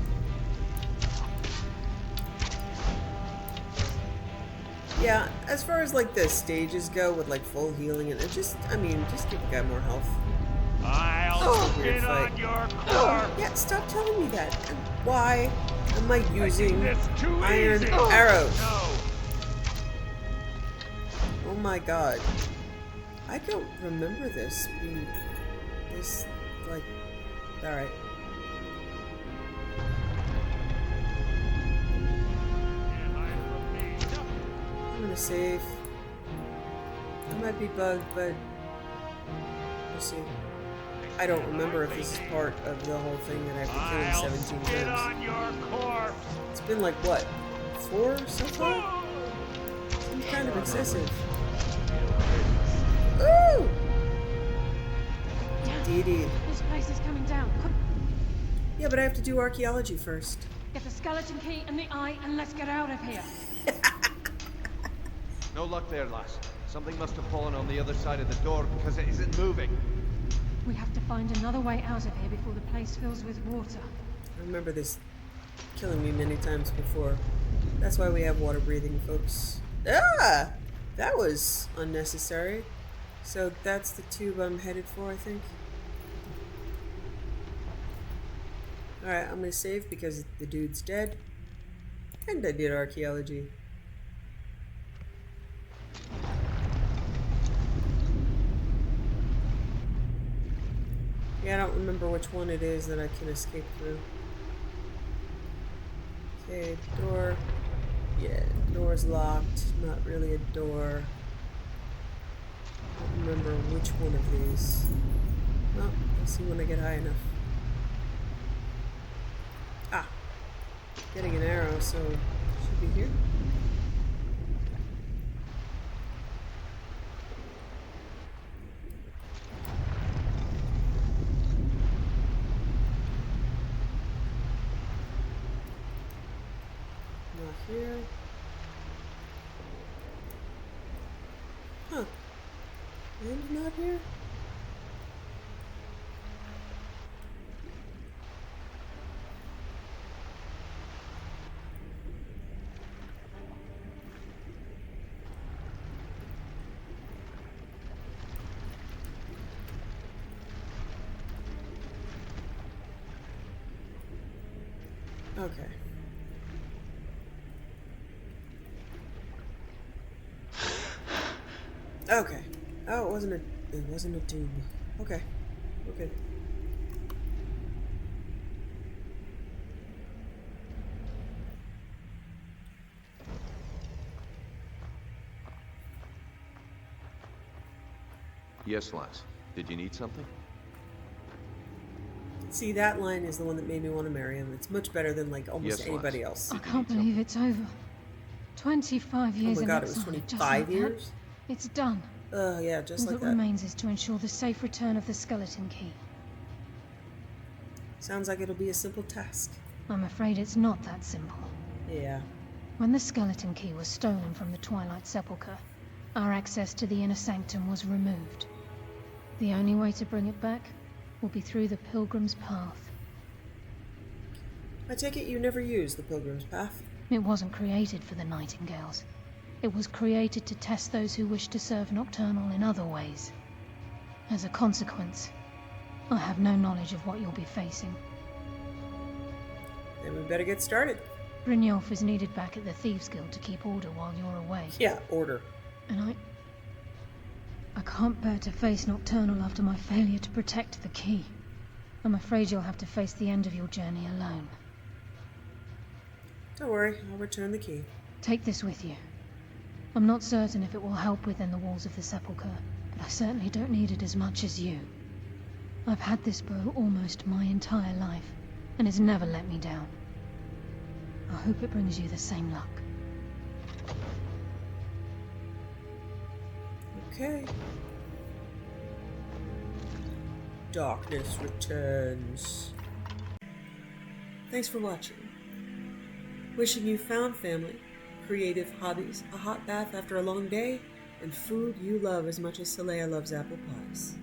S1: Yeah, as far as like the stages go with like full healing and it just, I mean, just give the guy more health.
S9: I'll spit on your corpse.
S1: Yeah, stop telling me that. And why am I using iron
S9: easy.
S1: arrows?
S9: No.
S1: Oh my god. I don't remember this being this, like, alright. I'm gonna save. I might be bugged, but we'll see. I don't remember if this is part of the whole thing that I have to kill him 17 times. It's been like, what, 4 so far? Seems kind of excessive. Ooh! Dee Dee.
S10: This place is coming down.
S1: Yeah, but I have to do archaeology first.
S10: Get the skeleton key and the eye, and let's get out of here.
S6: No luck there, lass. Something must have fallen on the other side of the door because it isn't moving.
S10: We have to find another way out of here before the place fills with water.
S1: I remember this killing me many times before. That's why we have water breathing, folks. Ah! That was unnecessary. So that's the tube I'm headed for, I think. Alright, I'm gonna save because the dude's dead. And I did archaeology. Yeah, I don't remember which one it is that I can escape through. Okay, door. Yeah, door's locked. Not really a door. I don't remember which one of these. Well, I'll see when I get high enough. Ah! Getting an arrow, so should be here. Not here. Huh. And not here? Okay. Okay. Oh, it wasn't a tube. Okay. Okay.
S6: Yes, lass. Did you need something?
S1: See, that line is the one that made me want to marry him. It's much better than like almost
S6: Yes,
S1: anybody
S6: lass.
S1: else.
S10: I can't believe it's over. 25 years
S1: Oh my
S10: in
S1: god, it was
S10: exile, just
S1: 25
S10: like that.
S1: years?
S10: It's done.
S1: Yeah, just
S10: All
S1: like
S10: that
S1: that.
S10: remains is to ensure the safe return of the skeleton key.
S1: Sounds like it'll be a simple task.
S10: I'm afraid it's not that simple.
S1: Yeah.
S10: When the skeleton key was stolen from the Twilight Sepulchre, our access to the inner sanctum was removed. The only way to bring it back will be through the Pilgrim's Path.
S1: I take it you never used the Pilgrim's Path?
S10: It wasn't created for the Nightingales. It was created to test those who wish to serve Nocturnal in other ways. As a consequence, I have no knowledge of what you'll be facing.
S1: Then we better get started.
S10: Brynjolf is needed back at the Thieves Guild to keep order while you're away.
S1: Yeah, order.
S10: And I can't bear to face Nocturnal after my failure to protect the key. I'm afraid you'll have to face the end of your journey alone.
S1: Don't worry, I'll return the key.
S10: Take this with you. I'm not certain if it will help within the walls of the Sepulchre, but I certainly don't need it as much as you. I've had this bow almost my entire life, and it's never let me down. I hope it brings you the same luck.
S1: Okay. Darkness returns. Thanks for watching. Wishing you found family, creative hobbies, a hot bath after a long day, and food you love as much as Saleya loves apple pies.